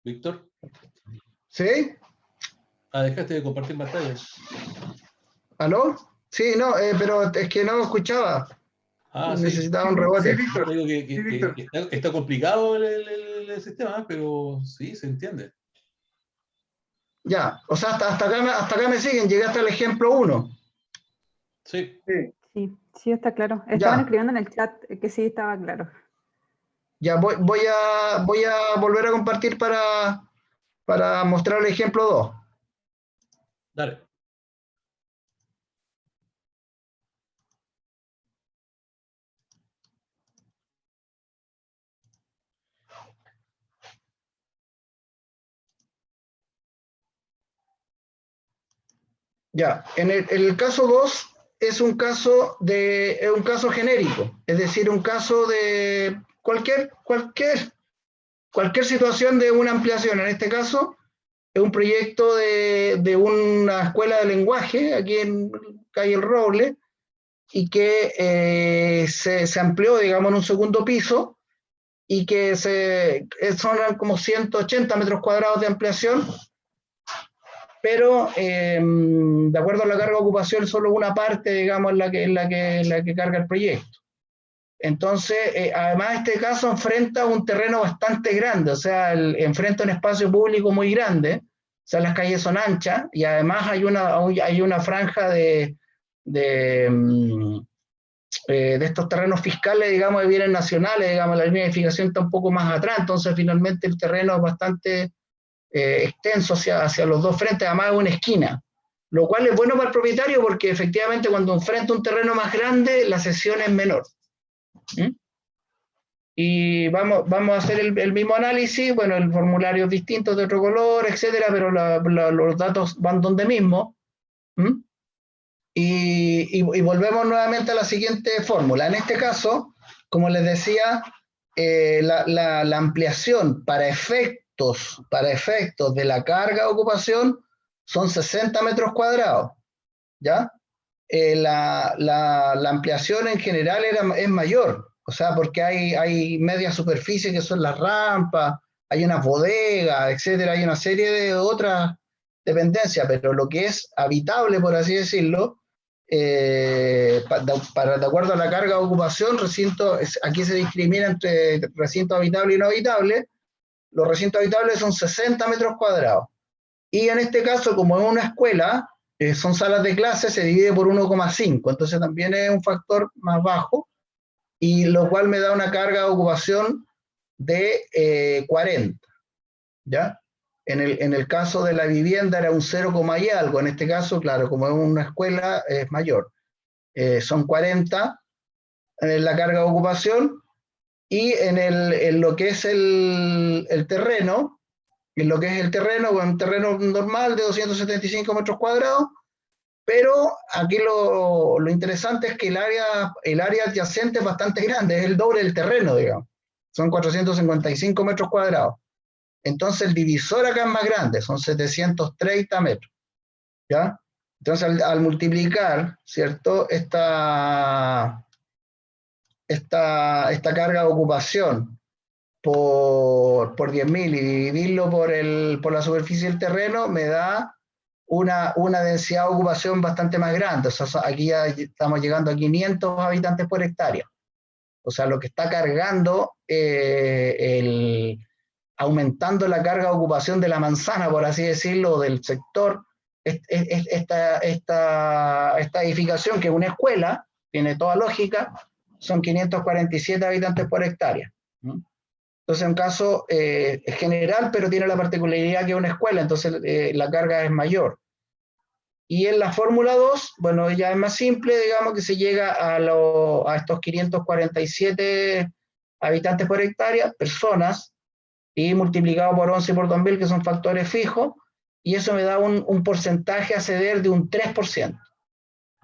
Víctor, ¿Sí? dejaste de compartir pantalla. ¿Aló? Sí, no, pero es que no escuchaba. Sí. Necesitaba un Sí, rebote. Víctor. Digo Sí, Víctor. que está complicado el sistema, pero sí, se entiende. Ya, o sea, hasta acá me siguen, llegué hasta el ejemplo 1. Sí. Sí. Sí, está claro. Estaban Ya, escribiendo en el chat que sí estaba claro. ya voy a volver a compartir para mostrar el ejemplo 2. Dale. Ya, en el caso 2 es un caso genérico, es decir, un caso de cualquier situación de una ampliación. En este caso, es un proyecto de una escuela de lenguaje aquí en Calle El Roble, y que se amplió, digamos, en un segundo piso, y que son como 180 metros cuadrados de ampliación, pero de acuerdo a la carga de ocupación, solo una parte, digamos, la que carga el proyecto. Entonces, además, este caso enfrenta un terreno bastante grande, o sea, enfrenta un espacio público muy grande, o sea, las calles son anchas, y además hay una franja de estos terrenos fiscales, digamos, de bienes nacionales, digamos, la línea de edificación está un poco más atrás, entonces finalmente el terreno es bastante extenso hacia los dos frentes, además de una esquina, lo cual es bueno para el propietario porque efectivamente cuando enfrenta un terreno más grande, la cesión es menor. ¿Mm? Y vamos a hacer el mismo análisis, bueno, el formulario es distinto, de otro color, etcétera, pero los datos van donde mismo. ¿Mm? Y volvemos nuevamente a la siguiente fórmula. En este caso, como les decía, la ampliación para efectos de la carga de ocupación son 60 metros cuadrados, ¿ya? La ampliación en general es mayor, o sea, porque hay media superficie que son las rampas, hay unas bodegas, etcétera, hay una serie de otras dependencias, pero lo que es habitable, por así decirlo, de acuerdo a la carga de ocupación, aquí se discrimina entre recinto habitable y no habitable. Los recintos habitables son 60 metros cuadrados. Y en este caso, como es una escuela, son salas de clase, se divide por 1,5, entonces también es un factor más bajo, y lo cual me da una carga de ocupación de 40, ¿ya? En el caso de la vivienda era un 0, y algo, en este caso, claro, como es una escuela, es mayor. Son 40 la carga de ocupación, y en lo que es el terreno, un terreno normal de 275 metros cuadrados, pero aquí lo interesante es que el área adyacente es bastante grande, es el doble del terreno, digamos. Son 455 metros cuadrados. Entonces el divisor acá es más grande, son 730 metros, ¿ya? Entonces al multiplicar, ¿cierto? Esta carga de ocupación por 10.000 y dividirlo por la superficie del terreno, me da una densidad de ocupación bastante más grande. O sea, aquí ya estamos llegando a 500 habitantes por hectárea. O sea, lo que está cargando, aumentando la carga de ocupación de la manzana, por así decirlo, del sector, esta edificación, que es una escuela, tiene toda lógica, son 547 habitantes por hectárea. Entonces, un caso general, pero tiene la particularidad que es una escuela, entonces la carga es mayor. Y en la fórmula 2, bueno, ya es más simple, digamos que se llega a estos 547 habitantes por hectárea, personas, y multiplicado por 11 y por 2000, que son factores fijos, y eso me da un porcentaje a ceder de un 3%.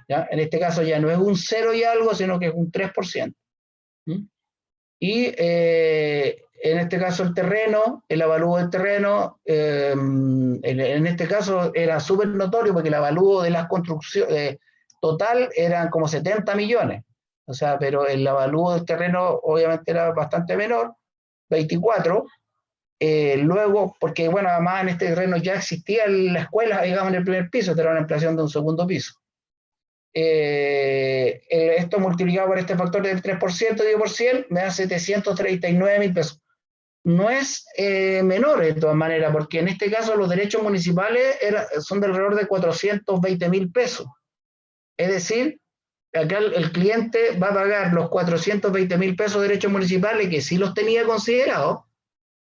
¿ya? En este caso ya no es un 0 y algo, sino que es un 3%. Y en este caso el terreno, el avalúo del terreno, en este caso era súper notorio porque el avalúo de las construcciones total eran como 70 millones. O sea, pero el avalúo del terreno obviamente era bastante menor, 24. Luego, porque bueno, además en este terreno ya existía la escuela, digamos, en el primer piso, era una ampliación de un segundo piso. Esto multiplicado por este factor del 3%, digo por 100, me da 739.000 pesos. No es menor de todas maneras, porque en este caso los derechos municipales son de alrededor de 420.000 pesos. Es decir, acá el cliente va a pagar los 420.000 pesos de derechos municipales, que sí los tenía considerados,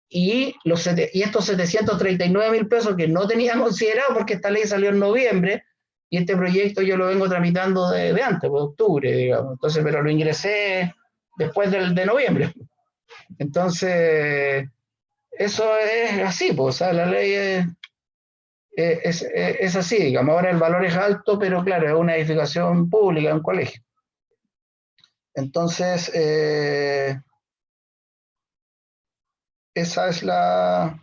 y estos 739.000 pesos que no tenía considerado, porque esta ley salió en noviembre, y este proyecto yo lo vengo tramitando de antes, de octubre, digamos. Entonces, pero lo ingresé después de noviembre. Entonces, eso es así, pues, o sea, la ley es así, digamos. Ahora el valor es alto, pero claro, es una edificación pública, un colegio. Entonces, esa es la...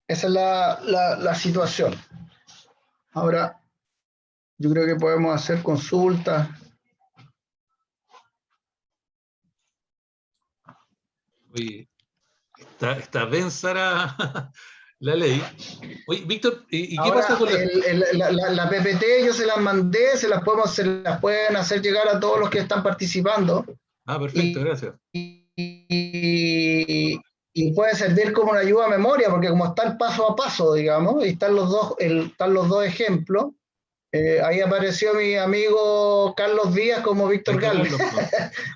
esa es la situación. Ahora, yo creo que podemos hacer consultas. Oye, está densa la ley. Oye, Víctor, ¿y qué Ahora, pasa con la PPT yo se las mandé, se las pueden hacer llegar a todos los que están participando. Perfecto, gracias. Y puede servir como una ayuda a memoria, porque como está el paso a paso, digamos, y están los dos ejemplos. Ahí apareció mi amigo Carlos Díaz como Víctor Gálvez.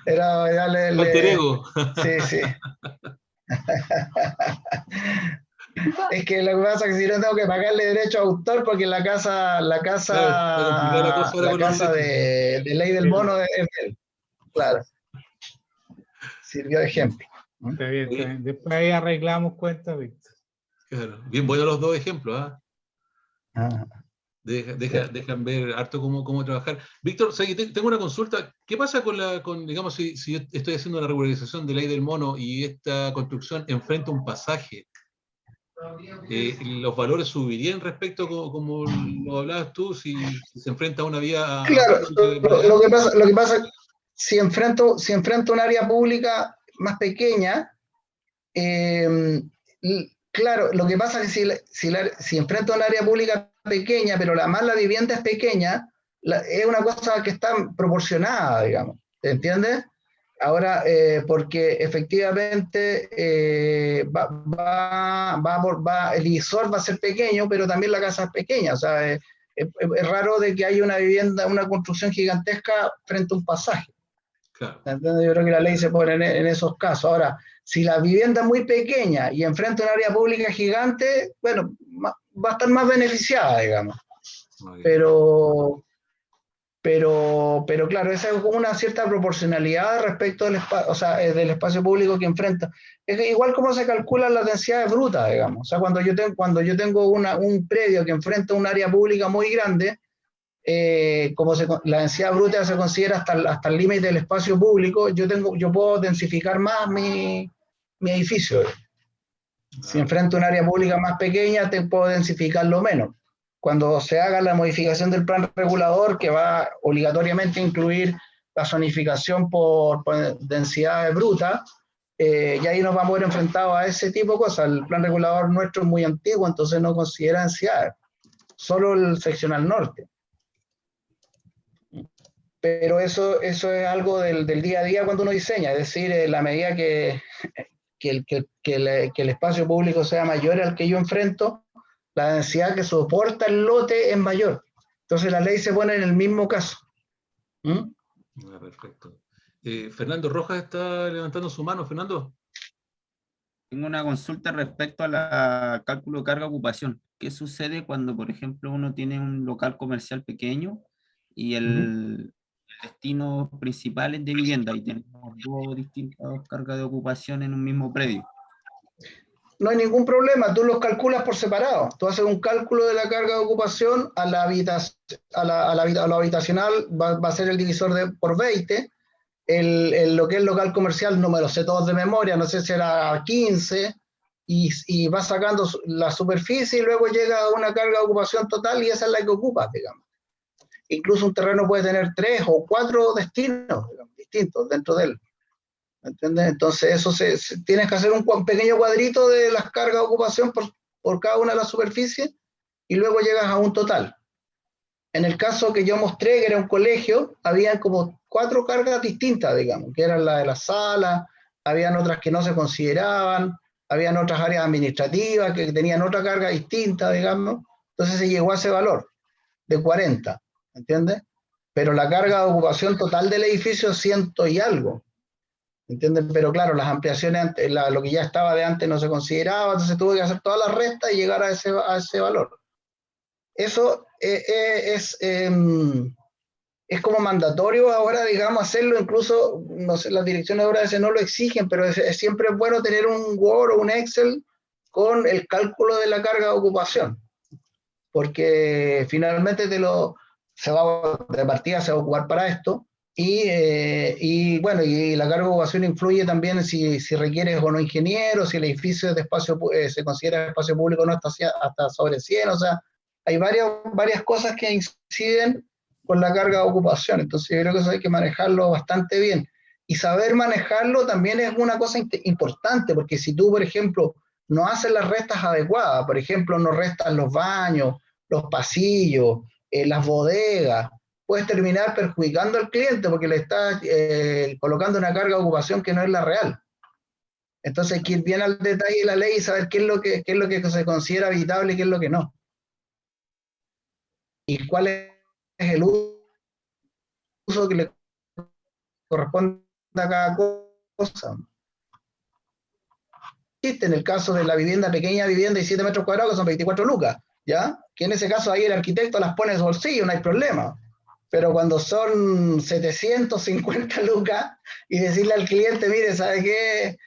Alter ego. Sí, sí. Es que lo que pasa es que si no tengo que pagarle derecho a autor, porque la casa de ley del mono es de él. Claro. Sirvió de ejemplo. Está bien, está bien. Después ahí arreglamos cuentas, Víctor. Claro. Bien buenos los dos ejemplos, Ah. Dejan ver harto cómo trabajar. Víctor, tengo una consulta. ¿Qué pasa digamos, si yo estoy haciendo una regularización de ley del mono y esta construcción enfrenta un pasaje? ¿Los valores subirían respecto, como lo hablabas tú, si se enfrenta a una vía? Claro, lo que pasa si enfrento un área pública más pequeña, claro, lo que pasa es que si enfrento un área pública pequeña, pero la vivienda es pequeña, es una cosa que está proporcionada, digamos, ¿entiendes? Ahora, porque efectivamente el ISOR va a ser pequeño, pero también la casa es pequeña, o sea, es raro de que haya una vivienda, una construcción gigantesca frente a un pasaje. Claro. ¿Entiendes? Yo creo que la ley se pone en esos casos. Ahora, si la vivienda es muy pequeña y enfrenta un área pública gigante, bueno, va a estar más beneficiada, digamos. Pero claro, esa es como una cierta proporcionalidad respecto del espacio público que enfrenta. Es igual como se calculan las densidades brutas, digamos. O sea, cuando yo tengo un predio que enfrenta un área pública muy grande, la densidad bruta se considera hasta el límite del espacio público, yo puedo densificar más mi edificio. Si enfrento un área pública más pequeña, puedo densificarlo menos. Cuando se haga la modificación del plan regulador, que va obligatoriamente a incluir la zonificación por densidades brutas, y ahí nos vamos a ver enfrentados a ese tipo de cosas. El plan regulador nuestro es muy antiguo, entonces no considera densidades, solo el seccional norte. Pero eso es algo del día a día cuando uno diseña, es decir, en la medida que el espacio público sea mayor al que yo enfrento, la densidad que soporta el lote es mayor. Entonces la ley se pone en el mismo caso. Perfecto. Fernando Rojas está levantando su mano. Fernando. Tengo una consulta respecto a la cálculo de carga ocupación. ¿Qué sucede cuando, por ejemplo, uno tiene un local comercial pequeño y el destinos principales de vivienda y tenemos dos distintas cargas de ocupación en un mismo predio. No hay ningún problema, tú los calculas por separado. Tú haces un cálculo de la carga de ocupación a lo habitacional, va a ser el divisor por 20. Lo que es local comercial, no me lo sé todos de memoria, no sé si era 15, y vas sacando la superficie y luego llega a una carga de ocupación total y esa es la que ocupas, digamos. Incluso un terreno puede tener 3 o 4 destinos, digamos, distintos dentro de él. ¿Entiendes? Entonces eso tienes que hacer un pequeño cuadrito de las cargas de ocupación por cada una de las superficies y luego llegas a un total. En el caso que yo mostré, que era un colegio, había como 4 cargas distintas, digamos, que eran la de la sala, habían otras que no se consideraban, habían otras áreas administrativas que tenían otra carga distinta, digamos, entonces se llegó a ese valor de 40, ¿entiendes? Pero la carga de ocupación total del edificio es 100 y algo. ¿Entienden? Pero claro, las ampliaciones, lo que ya estaba de antes no se consideraba, entonces tuve que hacer todas las restas y llegar a ese valor. Eso es como mandatorio ahora, digamos, hacerlo, incluso, no sé, las direcciones ahora a veces no lo exigen, pero siempre es bueno tener un Word o un Excel con el cálculo de la carga de ocupación, porque finalmente de partida se va a ocupar para esto. Y bueno, y la carga de ocupación influye también si requieres o no ingeniero, si el edificio es de espacio, se considera espacio público, no hasta sobre 100, o sea, hay varias cosas que inciden con la carga de ocupación, entonces yo creo que eso hay que manejarlo bastante bien. Y saber manejarlo también es una cosa importante, porque si tú, por ejemplo, no haces las restas adecuadas, por ejemplo, no restas los baños, los pasillos, las bodegas, puedes terminar perjudicando al cliente porque le estás colocando una carga de ocupación que no es la real. Entonces hay que ir bien al detalle de la ley y saber qué es lo que se considera habitable y qué es lo que no. Y cuál es el uso que le corresponde a cada cosa. Existe en el caso de la pequeña vivienda de 7 metros cuadrados, que son 24 lucas, ¿ya? Que en ese caso ahí el arquitecto las pone en su bolsillo, no hay problema. Pero cuando son 750 lucas y decirle al cliente, mire, ¿sabe qué?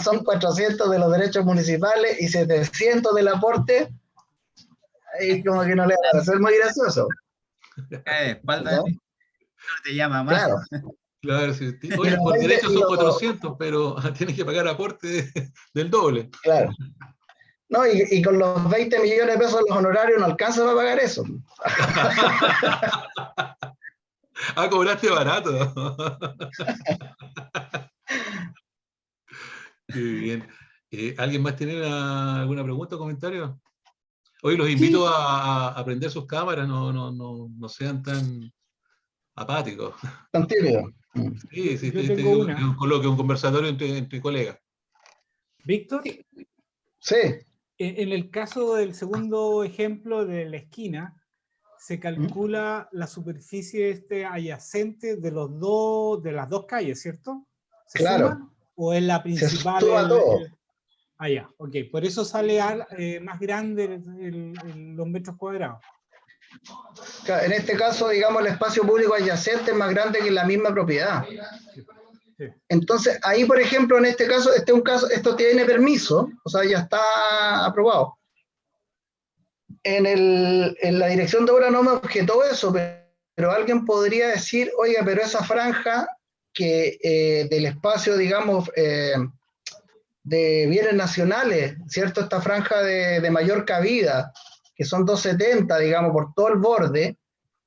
Son 400 de los derechos municipales y 700 del aporte, y como que no le va a ser muy gracioso. Espalda, ¿no? Te llama más. Claro. Claro, sí. Oye, por derecho son 400, pero tienes que pagar aporte del doble. Claro. No, y con los 20 millones de pesos de los honorarios no alcanza para pagar eso. Ah, cobraste barato. Qué bien. ¿Alguien más tiene alguna pregunta o comentario? Hoy los invito a prender sus cámaras, no sean tan apáticos. Tan tímidos. Sí, sí, Yo tengo una. Es un coloquio, un conversatorio entre colegas. Víctor. Sí. En el caso del segundo ejemplo de la esquina, se calcula la superficie adyacente de las dos calles, ¿cierto? ¿Se claro. Suman, ¿o es la principal? Se suma todo. Ya, ok. Por eso sale más grande los metros cuadrados. En este caso, digamos, el espacio público adyacente es más grande que la misma propiedad. Sí. Entonces, ahí, por ejemplo, en este caso, esto tiene permiso, o sea, ya está aprobado. En la dirección de obra no me objetó eso, pero alguien podría decir, oiga, pero esa franja del espacio, digamos, de bienes nacionales, ¿cierto? Esta franja de mayor cabida, que son 270, digamos, por todo el borde,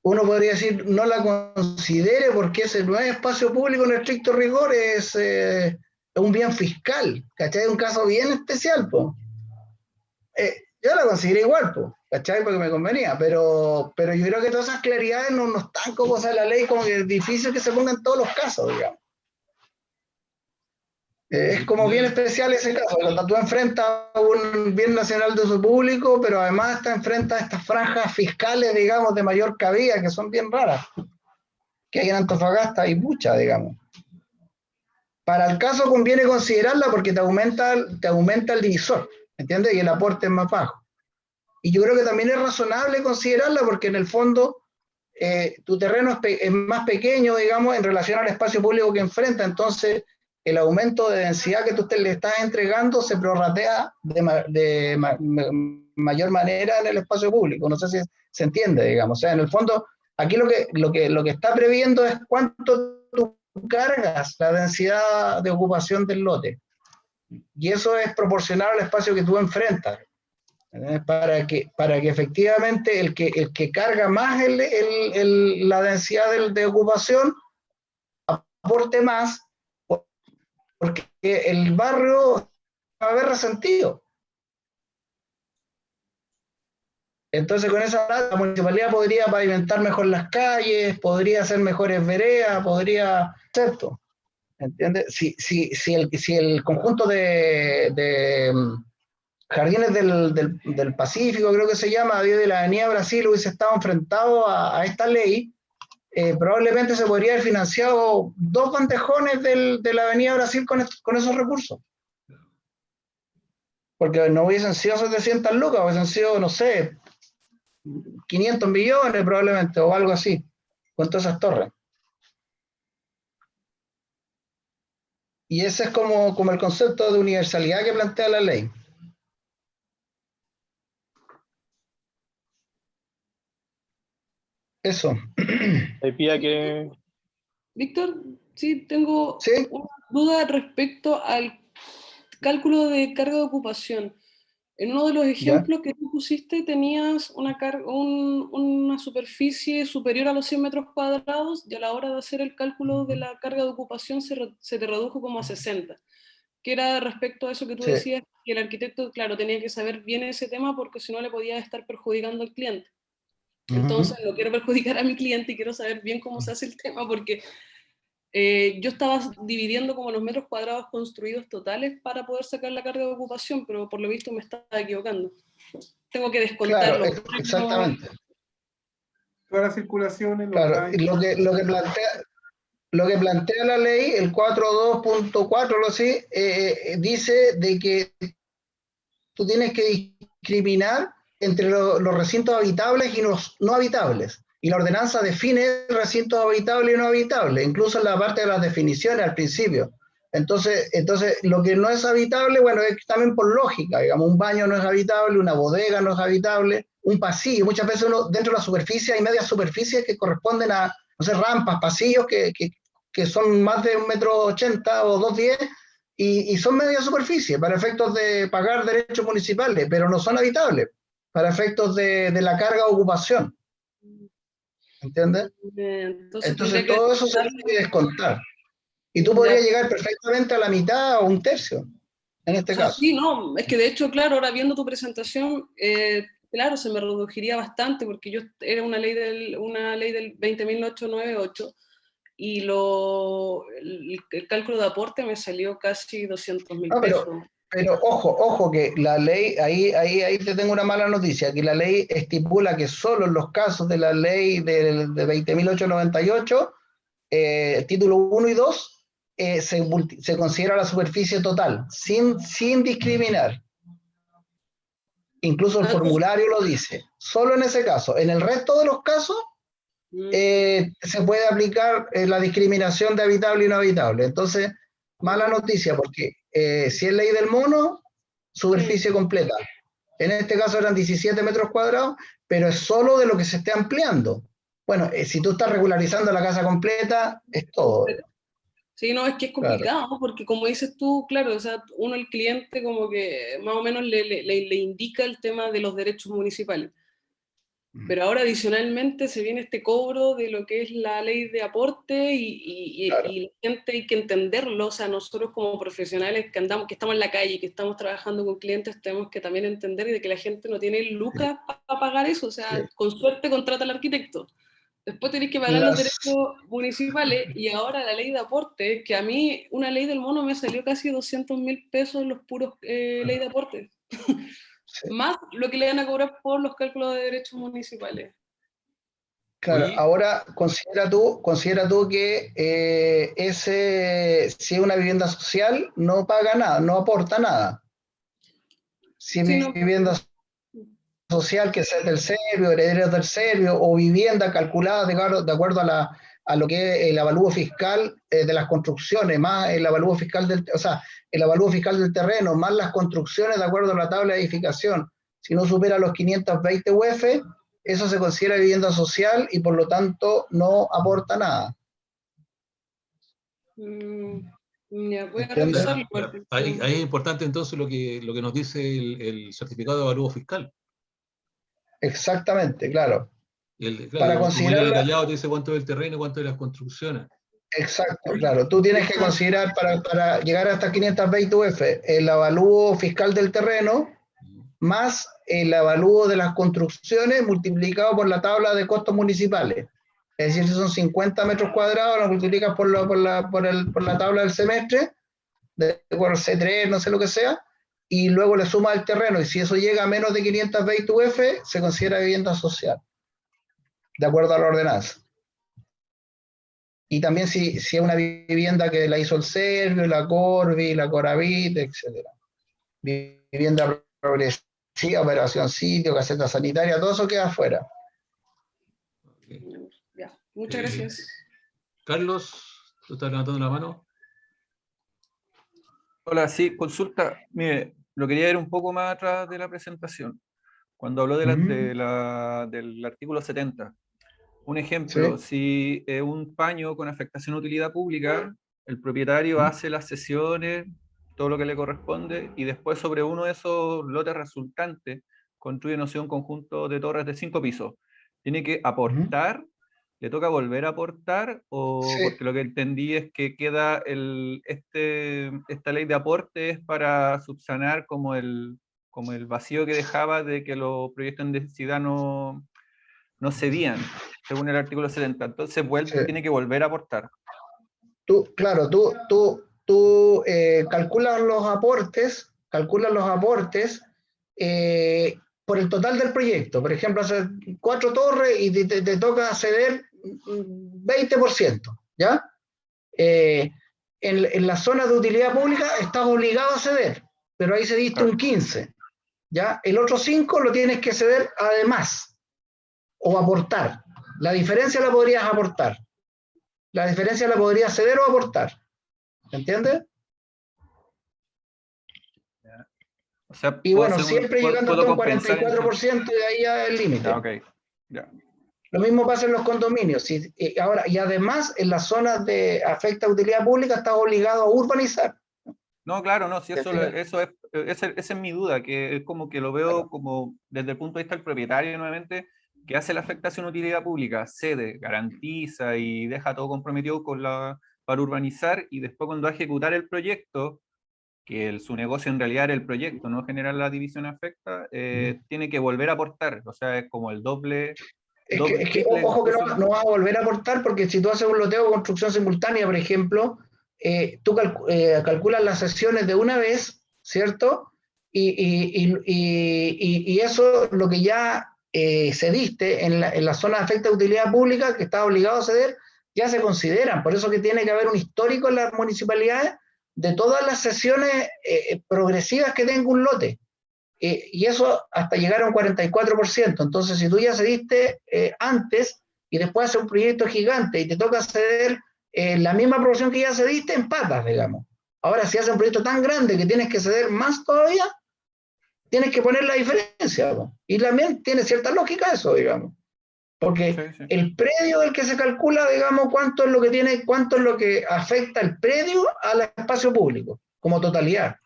uno podría decir, no la considere porque ese no es espacio público en estricto rigor, es un bien fiscal, ¿cachai? Es un caso bien especial, po. Yo la consideré igual, po, ¿cachai? Porque me convenía, pero yo creo que todas esas claridades no están como, o sea, la ley como que es difícil que se ponga en todos los casos, digamos. Es como bien especial ese caso, cuando tú enfrentas a un bien nacional de uso público, pero además te enfrentas a estas franjas fiscales, digamos, de mayor cabida, que son bien raras, que hay en Antofagasta y muchas, digamos. Para el caso conviene considerarla porque te aumenta el divisor, ¿entiendes? Y el aporte es más bajo. Y yo creo que también es razonable considerarla porque en el fondo tu terreno es más pequeño, digamos, en relación al espacio público que enfrenta, entonces el aumento de densidad que tú le estás entregando se prorratea de mayor manera en el espacio público. No sé si se entiende, digamos. O sea, en el fondo, aquí lo que está previendo es cuánto tú cargas la densidad de ocupación del lote. Y eso es proporcional al espacio que tú enfrentas. Para que efectivamente el que carga más la densidad de ocupación aporte más, porque el barrio va a haber resentido. Entonces con esa plata la municipalidad podría pavimentar mejor las calles, podría hacer mejores veredas, podría... ¿Cierto? ¿Entiendes? Si el conjunto de Jardines del Pacífico, creo que se llama, de la Avenida Brasil, hubiese estado enfrentado a esta ley, probablemente se podría haber financiado 2 bandejones de la Avenida Brasil con esos recursos. Porque no hubiesen sido 700 lucas, hubiesen sido, no sé, 500 millones probablemente, o algo así, con todas esas torres. Y ese es como el concepto de universalidad que plantea la ley. Eso. Víctor, sí, tengo ¿Sí? una duda respecto al cálculo de carga de ocupación. En uno de los ejemplos que tú pusiste tenías una superficie superior a los 100 metros cuadrados y a la hora de hacer el cálculo de la carga de ocupación se te redujo como a 60. Que era respecto a eso que tú decías, que el arquitecto, claro, tenía que saber bien ese tema porque si no le podía estar perjudicando al cliente. Entonces, no quiero perjudicar a mi cliente y quiero saber bien cómo se hace el tema porque yo estaba dividiendo como los metros cuadrados construidos totales para poder sacar la carga de ocupación, pero por lo visto me estaba equivocando. Tengo que descontarlo. Claro, exactamente. Todas las circulaciones, claro, lo que plantea la ley, el 4.2.4, lo así, dice de que tú tienes que discriminar entre los recintos habitables y los no habitables. Y la ordenanza define recintos habitables y no habitables, incluso en la parte de las definiciones al principio. Entonces, lo que no es habitable, bueno, es también por lógica, digamos, un baño no es habitable, una bodega no es habitable, un pasillo, muchas veces dentro de la superficie hay medias superficies que corresponden a, no sé, rampas, pasillos que son más de 1,80 m o 2,10 m, y son media superficie para efectos de pagar derechos municipales, pero no son habitables para efectos de la carga de ocupación. ¿Entiendes? Entonces todo eso se tiene que descontar. Y tú podrías llegar perfectamente a la mitad o 1/3, en este caso. Sí, no, es que de hecho, claro, ahora viendo tu presentación, claro, se me reduciría bastante porque era una ley del 20.898 y el cálculo de aporte me salió casi 200.000 pesos. Pero ojo, que la ley, ahí te tengo una mala noticia, que la ley estipula que solo en los casos de la ley de 20.898, título 1 y 2, se considera la superficie total, sin discriminar. Incluso el formulario lo dice. Solo en ese caso. En el resto de los casos, se puede aplicar la discriminación de habitable y no habitable. Entonces, mala noticia, porque si es ley del mono, superficie completa. En este caso eran 17 metros cuadrados, pero es solo de lo que se esté ampliando. Bueno, si tú estás regularizando la casa completa, es todo. Sí, no, es que es complicado, claro. Porque como dices tú, claro, o sea, uno, el cliente, como que más o menos le indica el tema de los derechos municipales. Pero ahora adicionalmente se viene este cobro de lo que es la ley de aporte claro. Y la gente hay que entenderlo, o sea, nosotros como profesionales que estamos en la calle, que estamos trabajando con clientes, tenemos que también entender de que la gente no tiene lucas para pagar eso, o sea, con suerte contrata al arquitecto. Después tenés que pagar los derechos municipales y ahora la ley de aporte, que a mí una ley del mono me salió casi 200.000 pesos los puros ley de aporte. Más lo que le van a cobrar por los cálculos de derechos municipales. Claro, ahora considera tú que si es una vivienda social, no paga nada, no aporta nada. Si es vivienda social que sea del serbio, herederos del serbio, o vivienda calculada de acuerdo a lo que es el avalúo fiscal de las construcciones, más el avalúo fiscal el avalúo fiscal del terreno, más las construcciones de acuerdo a la tabla de edificación. Si no supera los 520 UF, eso se considera vivienda social y por lo tanto no aporta nada. Ya, voy a revisarlo. Ahí es importante entonces lo que nos dice el certificado de avalúo fiscal. Exactamente, claro. Para considerar detallado te dice cuánto es el terreno, cuánto es las construcciones. Exacto, claro. Tú tienes que considerar para llegar hasta 520 UF el avalúo fiscal del terreno más el avalúo de las construcciones multiplicado por la tabla de costos municipales. Es decir, si son 50 metros cuadrados, lo multiplicas por la tabla del semestre, por C3, no sé lo que sea, y luego le sumas el terreno. Y si eso llega a menos de 520 UF, se considera vivienda social, de acuerdo a la ordenanza. Y también si es una vivienda que la hizo el Servio, la Corvi, la Coravit, etc. Vivienda progresiva, operación sitio, caseta sanitaria, todo eso queda afuera. Ya, muchas gracias. Carlos, ¿tú estás levantando la mano? Hola, sí, consulta. Mire, lo quería ver un poco más atrás de la presentación. Cuando habló del artículo 70. Un ejemplo, si un paño con afectación a utilidad pública, el propietario hace las sesiones, todo lo que le corresponde, y después sobre uno de esos lotes resultantes construye, no sé, un conjunto de torres de 5 pisos. ¿Tiene que aportar? ¿Le toca volver a aportar? O porque lo que entendí es que queda esta ley de aporte es para subsanar como el vacío que dejaba de que los proyectos en densidad no cedían, según el artículo 70. Entonces tiene que volver a aportar. Tú calculas los aportes por el total del proyecto. Por ejemplo, hacer 4 torres y te toca ceder 20%, ¿ya? En la zona de utilidad pública estás obligado a ceder, pero ahí cediste un 15%, ¿ya? El otro 5% lo tienes que ceder además, o aportar. La diferencia la podrías aportar. La diferencia la podrías ceder o aportar. ¿Entiendes? O sea, y bueno, siempre llegando hasta un 44% y de ahí ya el límite. Okay. Lo mismo pasa en los condominios. Ahora, y además, en las zonas de afecta a utilidad pública estás obligado a urbanizar. No, claro, no, si esa es mi duda, que es como que lo veo como desde el punto de vista del propietario nuevamente, que hace la afectación a utilidad pública, cede, garantiza y deja todo comprometido para urbanizar, y después cuando va a ejecutar el proyecto, que su negocio en realidad era el proyecto, no generar la división afecta, tiene que volver a aportar, o sea, es como el doble. Ojo que no va a volver a aportar, porque si tú haces un loteo de construcción simultánea, por ejemplo, tú calculas las sesiones de una vez, ¿cierto? Y eso, lo que ya cediste en la zona de afecta de utilidad pública, que estás obligado a ceder, ya se consideran. Por eso que tiene que haber un histórico en las municipalidades de todas las sesiones progresivas que tenga un lote. Y eso hasta llegar a un 44%. Entonces, si tú ya cediste antes y después haces un proyecto gigante y te toca ceder la misma proporción que ya cediste, empatas, digamos. Ahora, si haces un proyecto tan grande que tienes que ceder más todavía, tienes que poner la diferencia, ¿no? Y también tiene cierta lógica eso, digamos. Porque el predio del que se calcula, digamos, cuánto es lo que afecta el predio al espacio público, como totalidad.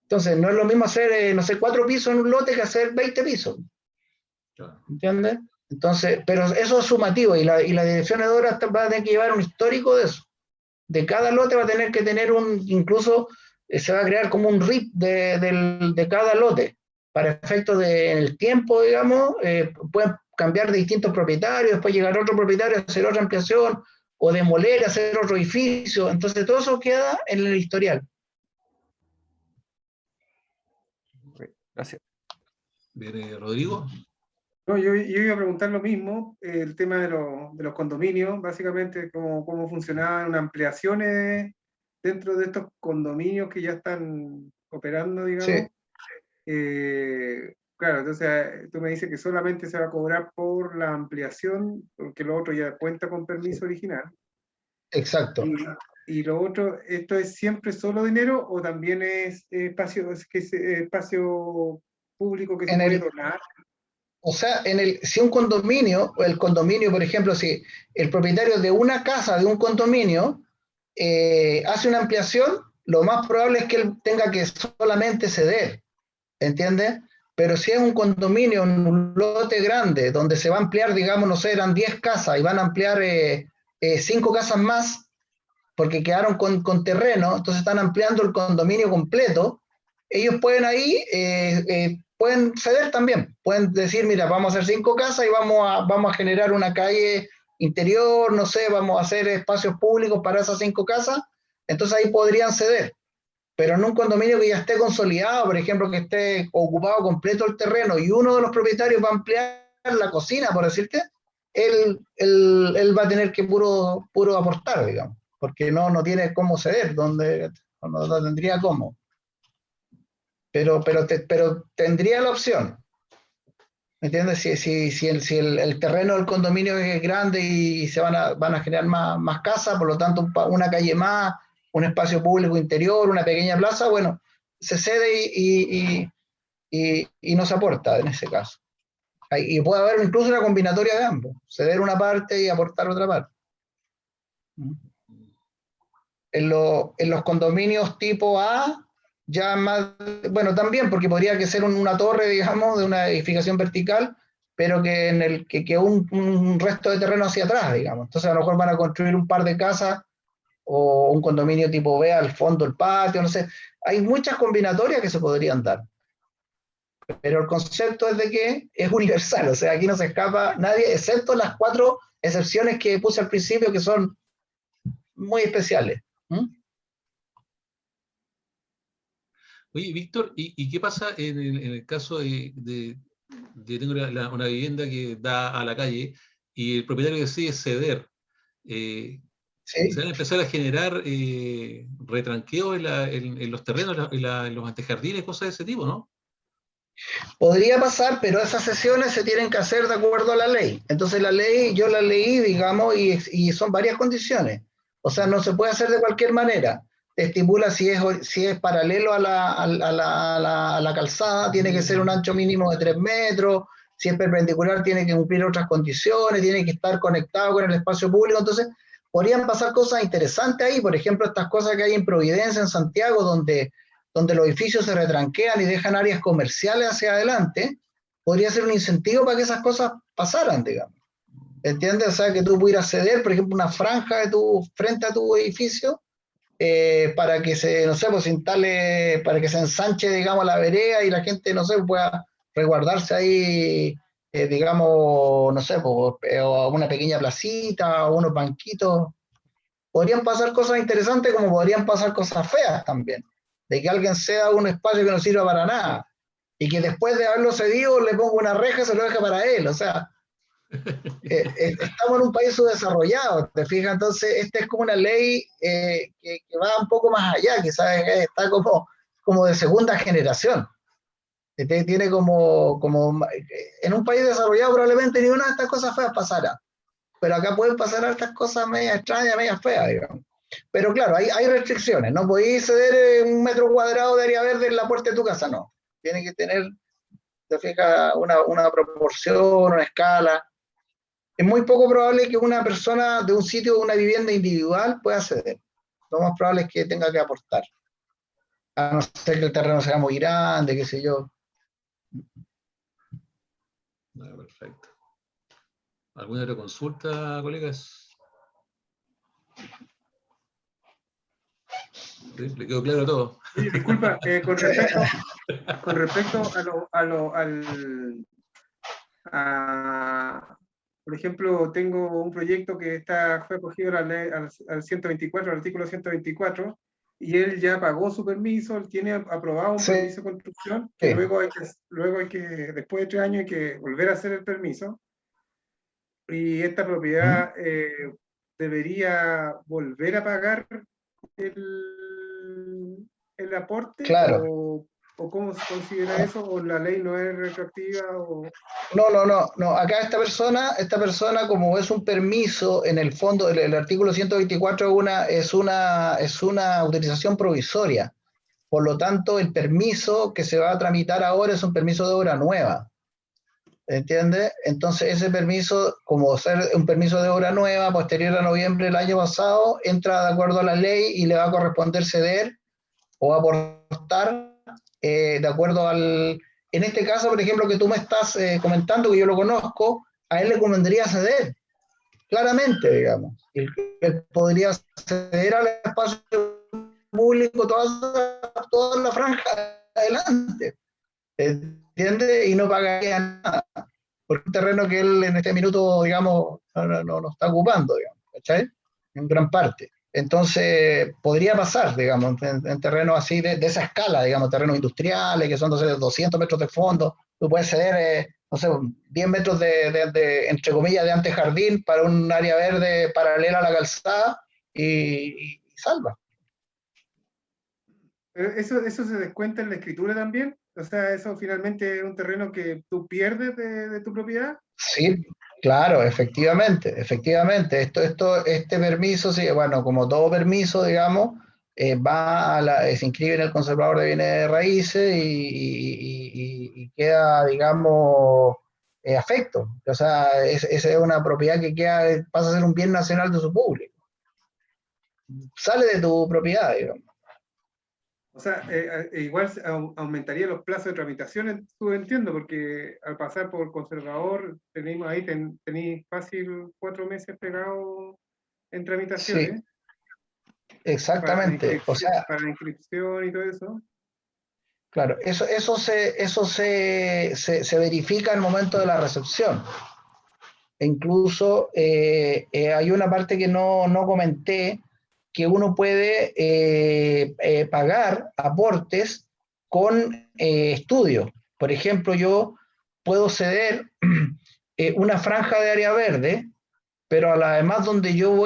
Entonces, no es lo mismo hacer, 4 pisos en un lote que hacer 20 pisos. ¿Entiendes? Entonces, pero eso es sumativo, y la dirección de obras va a tener que llevar un histórico de eso. De cada lote va a tener que tener incluso se va a crear como un RIP de cada lote, para efectos en el tiempo, digamos, pueden cambiar de distintos propietarios, después llegar otro propietario a hacer otra ampliación, o demoler, hacer otro edificio. Entonces, todo eso queda en el historial. Gracias. Bien, Rodrigo. No, yo iba a preguntar lo mismo, el tema de los condominios, básicamente cómo funcionaban unas ampliaciones dentro de estos condominios que ya están operando, digamos. Claro, entonces tú me dices que solamente se va a cobrar por la ampliación, porque lo otro ya cuenta con permiso original. Exacto. Y lo otro, ¿esto es siempre solo dinero o también es espacio, espacio público que se puede donar? O sea, si un condominio, el condominio, por ejemplo, si el propietario de una casa, de un condominio, hace una ampliación, lo más probable es que él tenga que solamente ceder, ¿entiendes? Pero si es un condominio, un lote grande, donde se va a ampliar, digamos, no sé, eran 10 casas y van a ampliar 5 casas más, porque quedaron con terreno, entonces están ampliando el condominio completo, ellos pueden ahí, pueden ceder también, pueden decir, mira, vamos a hacer 5 casas y vamos a generar una calle interior, no sé, vamos a hacer espacios públicos para esas 5 casas, entonces ahí podrían ceder. Pero en un condominio que ya esté consolidado, por ejemplo, que esté ocupado completo el terreno y uno de los propietarios va a ampliar la cocina, por decirte, él va a tener que puro aportar, digamos, porque no tiene cómo ceder, no tendría cómo. Pero tendría la opción, ¿me entiendes? Si el terreno del condominio es grande y se van a generar más casas, por lo tanto una calle más, un espacio público interior, una pequeña plaza, bueno, se cede y no se aporta en ese caso. Y puede haber incluso una combinatoria de ambos, ceder una parte y aportar otra parte. En los condominios tipo A, ya más, bueno, también, porque podría que ser una torre, digamos, de una edificación vertical, pero que un resto de terreno hacia atrás, digamos. Entonces a lo mejor van a construir un par de casas o un condominio tipo B al fondo del patio, no sé. Hay muchas combinatorias que se podrían dar. Pero el concepto es de que es universal, o sea, aquí no se escapa nadie, excepto las 4 excepciones que puse al principio, que son muy especiales. Oye, Víctor, ¿y qué pasa en el caso de tengo una vivienda que da a la calle y el propietario decide ceder? Sí. Se van a empezar a generar retranqueos en los terrenos, en los antejardines, cosas de ese tipo, ¿no? Podría pasar, pero esas sesiones se tienen que hacer de acuerdo a la ley. Entonces la ley, yo la leí, digamos, y son varias condiciones. O sea, no se puede hacer de cualquier manera. Estipula si es paralelo a la calzada, tiene que ser un ancho mínimo de 3 metros, si es perpendicular tiene que cumplir otras condiciones, tiene que estar conectado con el espacio público. Entonces, podrían pasar cosas interesantes ahí, por ejemplo, estas cosas que hay en Providencia, en Santiago, donde los edificios se retranquean y dejan áreas comerciales hacia adelante, podría ser un incentivo para que esas cosas pasaran, digamos. ¿Entiendes? O sea, que tú pudieras ceder, por ejemplo, una franja frente a tu edificio, para que no sé, pues se instale, para que se ensanche, digamos, la vereda y la gente, no sé, pueda resguardarse ahí, digamos, no sé, pues, o una pequeña placita, o unos banquitos. Podrían pasar cosas interesantes como podrían pasar cosas feas también, de que alguien ceda un espacio que no sirva para nada y que después de haberlo cedido le ponga una reja y se lo deje para él. O sea, estamos en un país subdesarrollado, ¿te fijas? Entonces, esta es como una ley que va un poco más allá, que ¿sabes? Está como de segunda generación. Tiene en un país desarrollado probablemente ni una de estas cosas feas pasara, pero acá pueden pasar estas cosas medias extrañas, medias feas, digamos. Pero claro, hay restricciones, no podéis ceder 1 metro cuadrado de área verde en la puerta de tu casa, no. Tiene que tener, te fijas, una proporción, una escala. Es muy poco probable que una persona de un sitio, de una vivienda individual pueda ceder. Lo más probable es que tenga que aportar. A no ser que el terreno sea muy grande, qué sé yo. Perfecto. ¿Alguna otra consulta, colegas? ¿Le quedó claro todo? Sí, disculpa, con respecto por ejemplo, tengo un proyecto que fue acogido al 124, al artículo 124, y él ya pagó su permiso, él tiene aprobado un permiso de construcción, que luego hay que, después de 3 años, hay que volver a hacer el permiso, y esta propiedad debería volver a pagar el aporte. Claro. ¿O cómo se considera eso? ¿O la ley no es retroactiva? O... No. Acá esta persona, como es un permiso, en el fondo, el artículo 124 es una utilización provisoria. Por lo tanto, el permiso que se va a tramitar ahora es un permiso de obra nueva. ¿Entiende? Entonces, ese permiso, como ser un permiso de obra nueva, posterior a noviembre del año pasado, entra de acuerdo a la ley y le va a corresponder ceder o aportar de acuerdo al... En este caso, por ejemplo, que tú me estás comentando, que yo lo conozco, a él le convendría ceder, claramente, digamos. Él podría ceder al espacio público toda la franja adelante, ¿entiendes? Y no pagaría nada, porque es un terreno que él en este minuto, digamos, no está ocupando, digamos, ¿cachai? En gran parte. Entonces, podría pasar, digamos, en terrenos así de esa escala, digamos, terrenos industriales, que son 200 metros de fondo, tú puedes ceder, no sé, 10 metros entre comillas, de antejardín para un área verde paralela a la calzada y salva. ¿Eso se descuenta en la escritura también? O sea, ¿eso finalmente es un terreno que tú pierdes de tu propiedad? Sí, claro, efectivamente. Este permiso, sí, bueno, como todo permiso, digamos, se inscribe en el conservador de bienes raíces y queda, digamos, afecto. O sea, esa es una propiedad que pasa a ser un bien nacional de su público. Sale de tu propiedad, digamos. O sea, igual aumentaría los plazos de tramitación, entiendo, porque al pasar por conservador, tenemos ahí, tenéis fácil 4 meses pegados en tramitaciones. Sí, exactamente. Para la inscripción y todo eso. Claro, eso se verifica al momento de la recepción. E incluso hay una parte que no comenté, que uno puede pagar aportes con estudios. Por ejemplo, yo puedo ceder una franja de área verde, pero además donde yo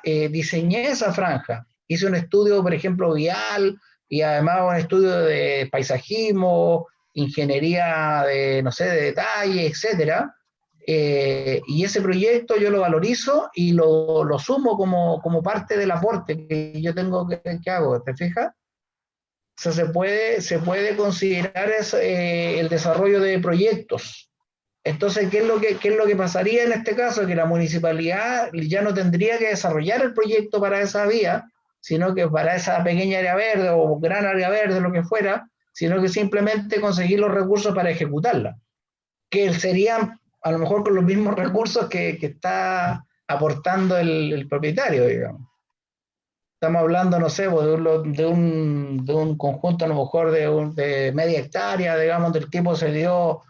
diseñé esa franja. Hice un estudio, por ejemplo, vial, y además un estudio de paisajismo, ingeniería de, no sé, de detalle, etcétera. Y ese proyecto yo lo valorizo y lo sumo como parte del aporte que yo tengo que hago, ¿te fijas? O sea, se puede considerar el desarrollo de proyectos. Entonces, ¿qué es lo que pasaría en este caso? Que la municipalidad ya no tendría que desarrollar el proyecto para esa vía, sino que para esa pequeña área verde o gran área verde, lo que fuera, sino que simplemente conseguir los recursos para ejecutarla, que serían a lo mejor con los mismos recursos que está aportando el propietario, digamos. Estamos hablando, no sé, de un conjunto a lo mejor de media hectárea, digamos, del tipo se dio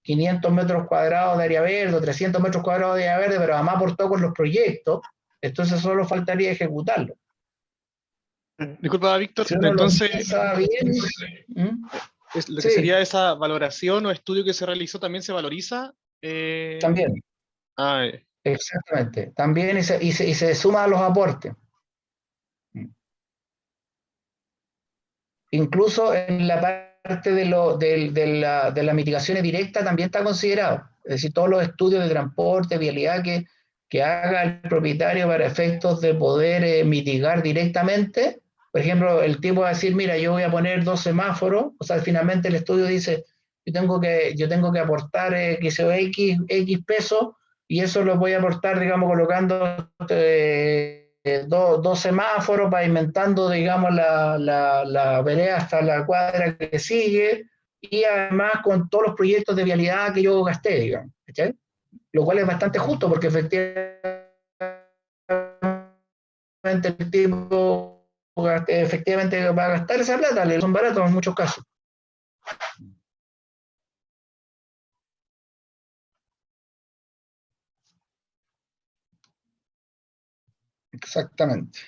500 metros cuadrados de área verde, 300 metros cuadrados de área verde, pero además aportó con los proyectos, entonces solo faltaría ejecutarlo. Disculpa, Víctor, Si entonces, bien, lo que sería esa valoración o estudio que se realizó también se valoriza. También. Exactamente. También y se suma a los aportes. Incluso en la parte de las mitigaciones directas también está considerado. Es decir, todos los estudios de transporte, vialidad que haga el propietario para efectos de poder mitigar directamente. Por ejemplo, el tipo va a decir, mira, yo voy a poner 2 semáforos, o sea, finalmente el estudio dice, yo tengo que aportar X pesos, y eso lo voy a aportar, digamos, colocando 2 semáforos, pavimentando, digamos, la vereda hasta la cuadra que sigue, y además con todos los proyectos de vialidad que yo gasté, digamos, ¿sí? Lo cual es bastante justo, porque efectivamente el tipo efectivamente va a gastar esa plata, son baratos en muchos casos. Exactamente.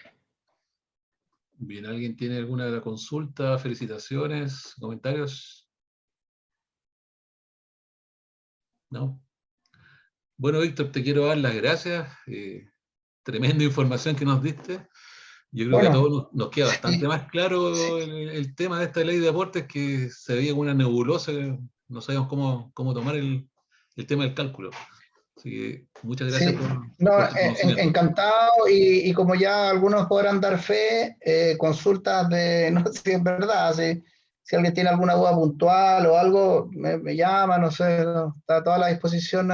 Bien, ¿alguien tiene alguna consulta, felicitaciones, comentarios? ¿No? Bueno, Víctor, te quiero dar las gracias. Tremenda información que nos diste. Yo creo que a Bueno, todos nos queda bastante más claro el tema de esta ley de aportes, que se veía como una nebulosa, no sabíamos cómo tomar el tema del cálculo. Así que muchas gracias sí, por no, tu conocimiento. encantado, y como ya algunos podrán dar fe, consultas de, no sé si es verdad, si alguien tiene alguna duda puntual o algo, me llama, no sé, no, está a toda la disposición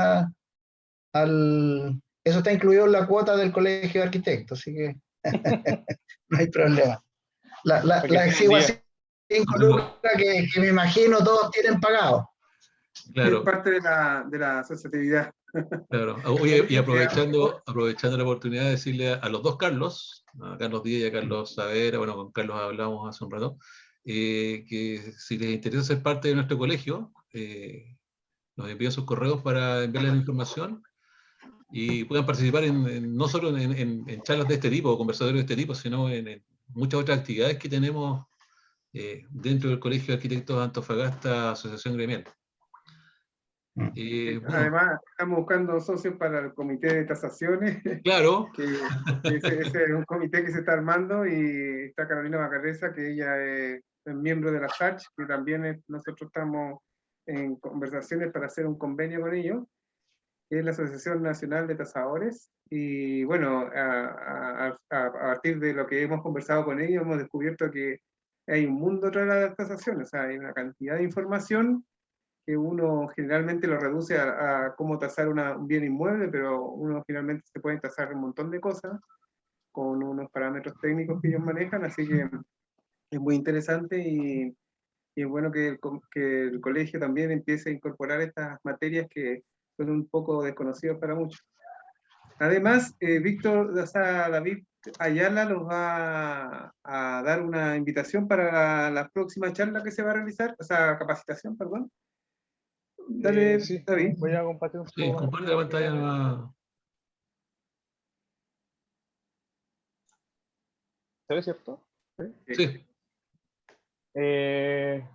eso está incluido en la cuota del Colegio de Arquitectos, así que no hay problema. La exigua 5 lucas que me imagino todos tienen pagado. Claro. Es parte de la asociatividad. Claro. Oye, y aprovechando la oportunidad de decirle a los dos Carlos, a Carlos Díaz y a Carlos Saavedra, bueno, con Carlos hablamos hace un rato, que si les interesa ser parte de nuestro colegio, nos envíen sus correos para enviarles la información y puedan participar no solo en charlas de este tipo, o conversatorios de este tipo, sino en muchas otras actividades que tenemos dentro del Colegio de Arquitectos de Antofagasta, Asociación Gremial. Bueno. Además, estamos buscando socios para el comité de tasaciones. Claro. que ese es un comité que se está armando, y está Carolina Macarresa, que ella es miembro de la SACH, que también nosotros estamos en conversaciones para hacer un convenio con ellos, que es la Asociación Nacional de Tasadores. Y bueno, a partir de lo que hemos conversado con ellos, hemos descubierto que hay un mundo tras las tasaciones, o sea, hay una cantidad de información que uno generalmente lo reduce a cómo tasar un bien inmueble, pero uno finalmente se puede tasar un montón de cosas con unos parámetros técnicos que ellos manejan, así que es muy interesante, y es bueno que el colegio también empiece a incorporar estas materias que son un poco desconocidas para muchos. Además, David Ayala nos va a dar una invitación para la próxima charla que se va a realizar, o sea, capacitación, perdón. Dale, Sí, David. voy a compartir un poco. Sí, comparte la pantalla. ¿Se ve, cierto? Sí.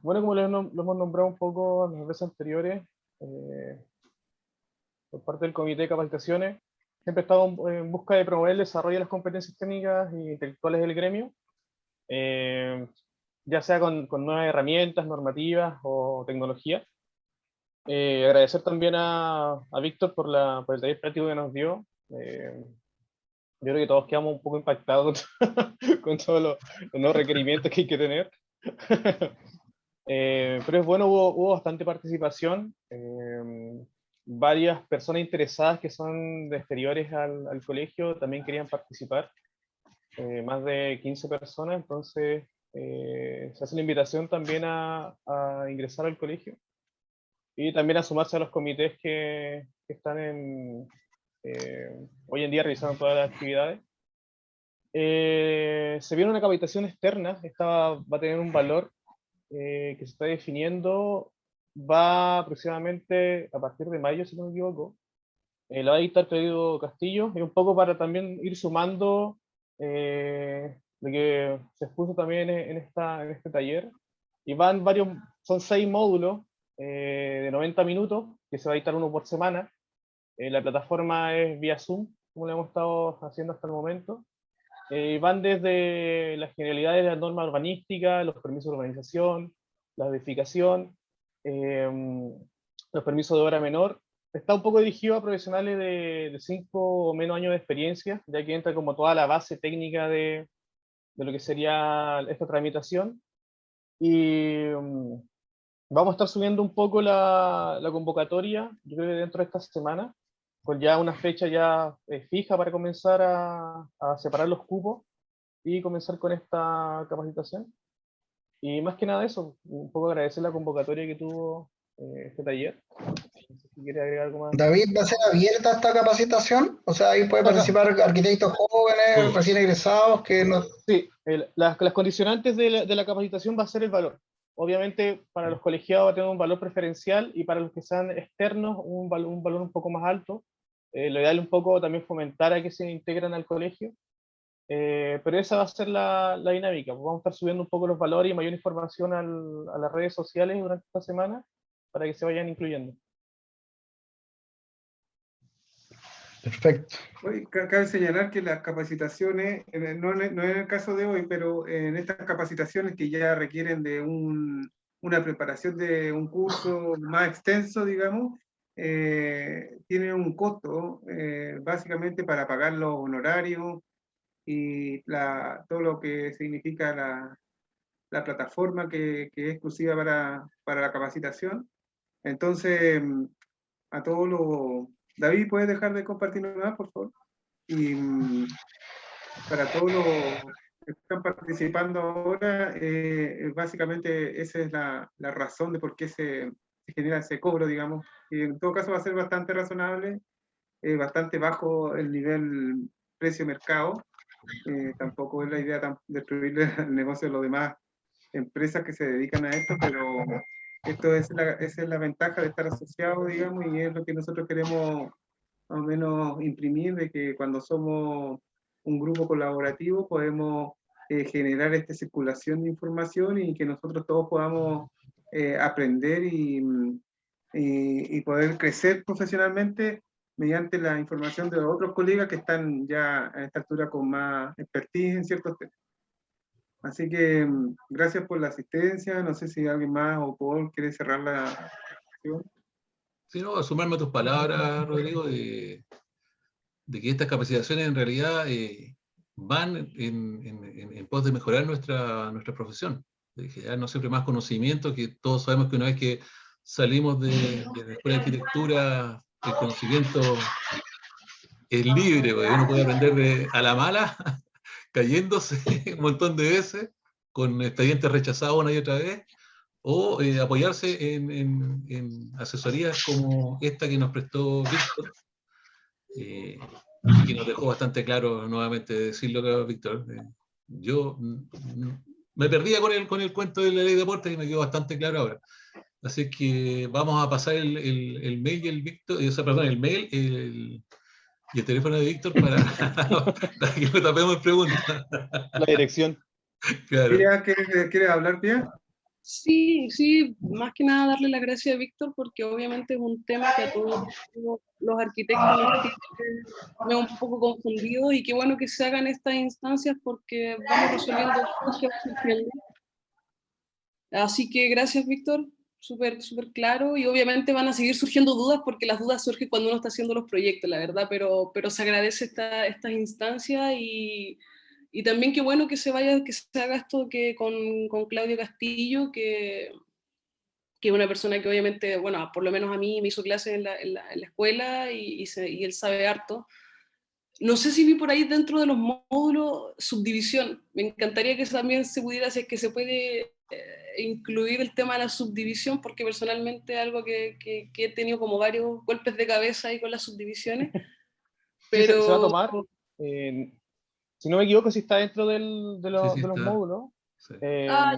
Bueno, como lo hemos nombrado un poco en las veces anteriores, por parte del Comité de Capacitaciones, siempre he estado en busca de promover el desarrollo de las competencias técnicas e intelectuales del gremio, ya sea con nuevas herramientas, normativas o tecnología. Agradecer también a Víctor por el taller práctico que nos dio. Yo creo que todos quedamos un poco impactados con todos los nuevos requerimientos que hay que tener. Pero es bueno, hubo bastante participación. Varias personas interesadas que son de exteriores al colegio también querían participar. Más de 15 personas, entonces se hace la invitación también a ingresar al colegio y también a sumarse a los comités que están hoy en día realizando todas las actividades. Se viene una capacitación externa, esta va a tener un valor que se está definiendo, va aproximadamente a partir de mayo, si no me equivoco. La va a dictar Claudio Castillo, y un poco para también ir sumando lo que se expuso también en este taller. Y son 6 módulos de 90 minutos, que se va a dictar uno por semana. La plataforma es vía Zoom, como lo hemos estado haciendo hasta el momento. Van desde las generalidades de la norma urbanística, los permisos de urbanización, la edificación, los permisos de obra menor. Está un poco dirigido a profesionales de 5 o menos años de experiencia, ya que entra como toda la base técnica de lo que sería esta tramitación. Y vamos a estar subiendo un poco la convocatoria, yo creo que dentro de esta semana, con ya una fecha ya fija para comenzar a separar los cupos y comenzar con esta capacitación. Y más que nada eso, un poco agradecer la convocatoria que tuvo este taller. No sé si quiere agregar algo más. David, ¿va a ser abierta esta capacitación? O sea, ahí pueden participar arquitectos jóvenes, recién egresados, que no... Sí, las condicionantes de la capacitación va a ser el valor. Obviamente, para los colegiados va a tener un valor preferencial, y para los que sean externos, un valor un poco más alto. Lo ideal es un poco también fomentar a que se integran al colegio. Pero esa va a ser la dinámica. Vamos a estar subiendo un poco los valores y mayor información a las redes sociales durante esta semana para que se vayan incluyendo. Perfecto. Hoy cabe señalar que las capacitaciones, no en el caso de hoy, pero en estas capacitaciones que ya requieren de una preparación de un curso más extenso, digamos, tienen un costo básicamente para pagar los honorarios y todo lo que significa la plataforma que es exclusiva para la capacitación. Entonces, a todos los... David, ¿puedes dejar de compartir más, por favor? Y para todos los que están participando ahora, básicamente esa es la razón de por qué se genera ese cobro, digamos. Y en todo caso va a ser bastante razonable, bastante bajo el nivel precio-mercado. Tampoco es la idea destruir el negocio de los demás empresas que se dedican a esto, pero esa es la ventaja de estar asociado, digamos, y es lo que nosotros queremos más o menos imprimir, de que cuando somos un grupo colaborativo podemos generar esta circulación de información y que nosotros todos podamos aprender y poder crecer profesionalmente mediante la información de los otros colegas que están ya a esta altura con más expertise en ciertos temas. Así que gracias por la asistencia. No sé si alguien más o Paul quiere cerrar la sesión. Sí, no, sumarme a tus palabras, Rodrigo, de que estas capacitaciones en realidad van en pos de mejorar nuestra profesión, de generarnos siempre más conocimiento, que todos sabemos que una vez que salimos de la escuela de arquitectura, el conocimiento es libre, porque uno puede aprender a la mala, cayéndose un montón de veces, con expedientes rechazados una y otra vez, o apoyarse en asesorías como esta que nos prestó Víctor, y que nos dejó bastante claro, nuevamente, decirlo, Víctor. Yo me perdía con el cuento de la ley de aportes y me quedó bastante claro ahora. Así que vamos a pasar el mail y el Víctor, o sea, perdón, el mail y el teléfono de Víctor para que lo tapemos en preguntas. La dirección. Claro. ¿Quieres hablar, Pia? Sí, más que nada darle las gracias a Víctor porque obviamente es un tema que a todos los arquitectos me ha un poco confundido y qué bueno que se hagan estas instancias porque vamos resolviendo cosas. Así que gracias, Víctor, súper claro y obviamente van a seguir surgiendo dudas porque las dudas surgen cuando uno está haciendo los proyectos, la verdad, pero se agradece estas instancias y también qué bueno que se haga esto con Claudio Castillo, que es una persona que obviamente, bueno, por lo menos a mí me hizo clases en la escuela y él sabe harto. No sé si vi por ahí dentro de los módulos subdivisión. Me encantaría que también se pudiera, si es que se puede incluir el tema de la subdivisión, porque personalmente es algo que he tenido como varios golpes de cabeza ahí con las subdivisiones. Pero... Sí, se va a tomar. Si no me equivoco, si está dentro de los módulos. Sí. Ya,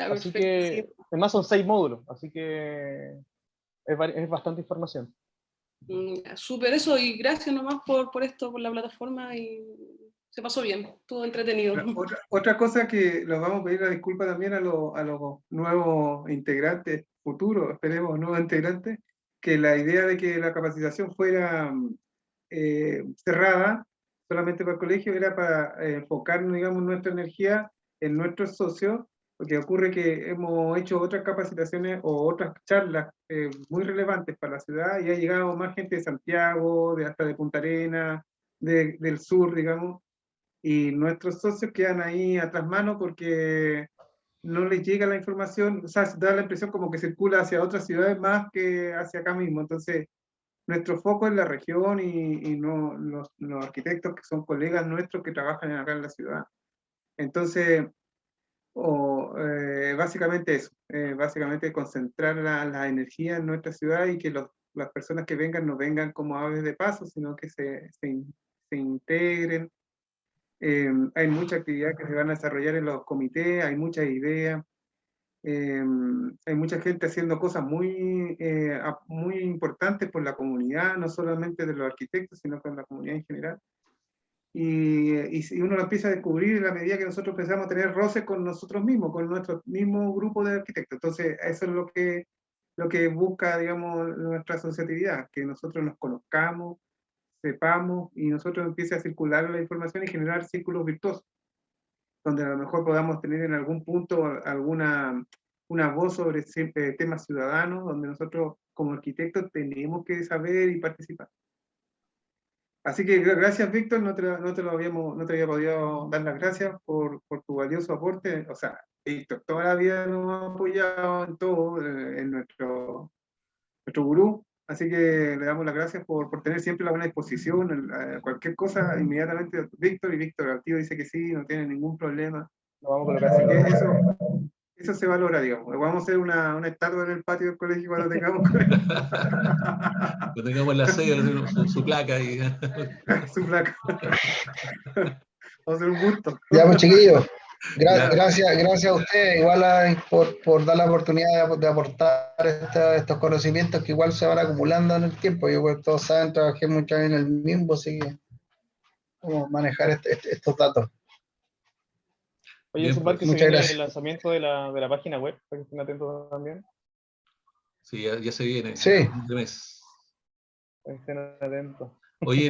así perfecto, que, sí. además son 6 módulos, así que es bastante información. Súper eso, y gracias nomás por esto, por la plataforma, y se pasó bien, estuvo entretenido. Otra cosa que los vamos a pedir la disculpa también a los nuevos integrantes, futuros, esperemos, nuevos integrantes, que la idea de que la capacitación fuera cerrada solamente para el colegio era para enfocarnos, digamos, nuestra energía en nuestros socios, porque ocurre que hemos hecho otras capacitaciones o otras charlas muy relevantes para la ciudad y ha llegado más gente de Santiago, hasta de Punta Arenas, del sur, digamos, y nuestros socios quedan ahí atrás mano porque no les llega la información, o sea, da la impresión como que circula hacia otras ciudades más que hacia acá mismo. Entonces, nuestro foco es la región y no los arquitectos que son colegas nuestros que trabajan acá en la ciudad. Entonces, básicamente eso, básicamente concentrar la energía en nuestra ciudad y que las personas que vengan no vengan como aves de paso, sino que se integren. Hay mucha actividad que se van a desarrollar en los comités, hay muchas ideas. Hay mucha gente haciendo cosas muy importantes por la comunidad, no solamente de los arquitectos, sino con la comunidad en general. Y si uno lo empieza a descubrir en la medida que nosotros empezamos a tener roces con nosotros mismos, con nuestro mismo grupo de arquitectos. Entonces, eso es lo que busca, digamos, nuestra asociatividad, que nosotros nos conozcamos, sepamos y nosotros empiece a circular la información y generar círculos virtuosos, donde a lo mejor podamos tener en algún punto una voz sobre temas ciudadanos, donde nosotros como arquitectos tenemos que saber y participar. Así que gracias, Víctor, no te había podido dar las gracias por tu valioso aporte. O sea, Víctor toda la vida nos ha apoyado en todo, en nuestro gurú, así que le damos las gracias por tener siempre la buena disposición, cualquier cosa, inmediatamente Víctor, y Víctor al tío dice que sí, no tiene ningún problema. Nos vamos a colocar así que eso se valora, digamos. Vamos a hacer una estatua en el patio del colegio cuando tengamos cuando tengamos la sede, su placa y su placa. Vamos a hacer un gusto. Ya, pues, chiquillos. Gracias a ustedes, igual por dar la oportunidad de aportar estos conocimientos que igual se van acumulando en el tiempo. Yo creo que todos saben, trabajé mucho en el MIMBO, así que cómo manejar estos datos. Oye, Silvar, que se viene el lanzamiento de la página web, para que estén atentos también. Sí, ya se viene. Sí. De mes. Estén atentos. Oye,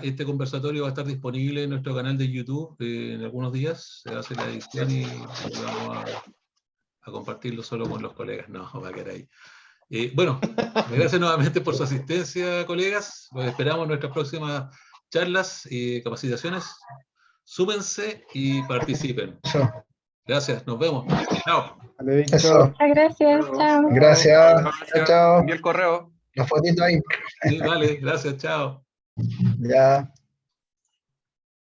este conversatorio va a estar disponible en nuestro canal de YouTube en algunos días. Se hace la edición y vamos a compartirlo solo con los colegas. No, va a quedar ahí. Bueno, gracias nuevamente por su asistencia, colegas. Los esperamos en nuestras próximas charlas y capacitaciones. Súmense y participen. Gracias, nos vemos. Chao. Eso. Gracias, chao. Gracias. Chao. Envía el correo. La fotito ahí. Sí, vale, gracias, chao. Ya.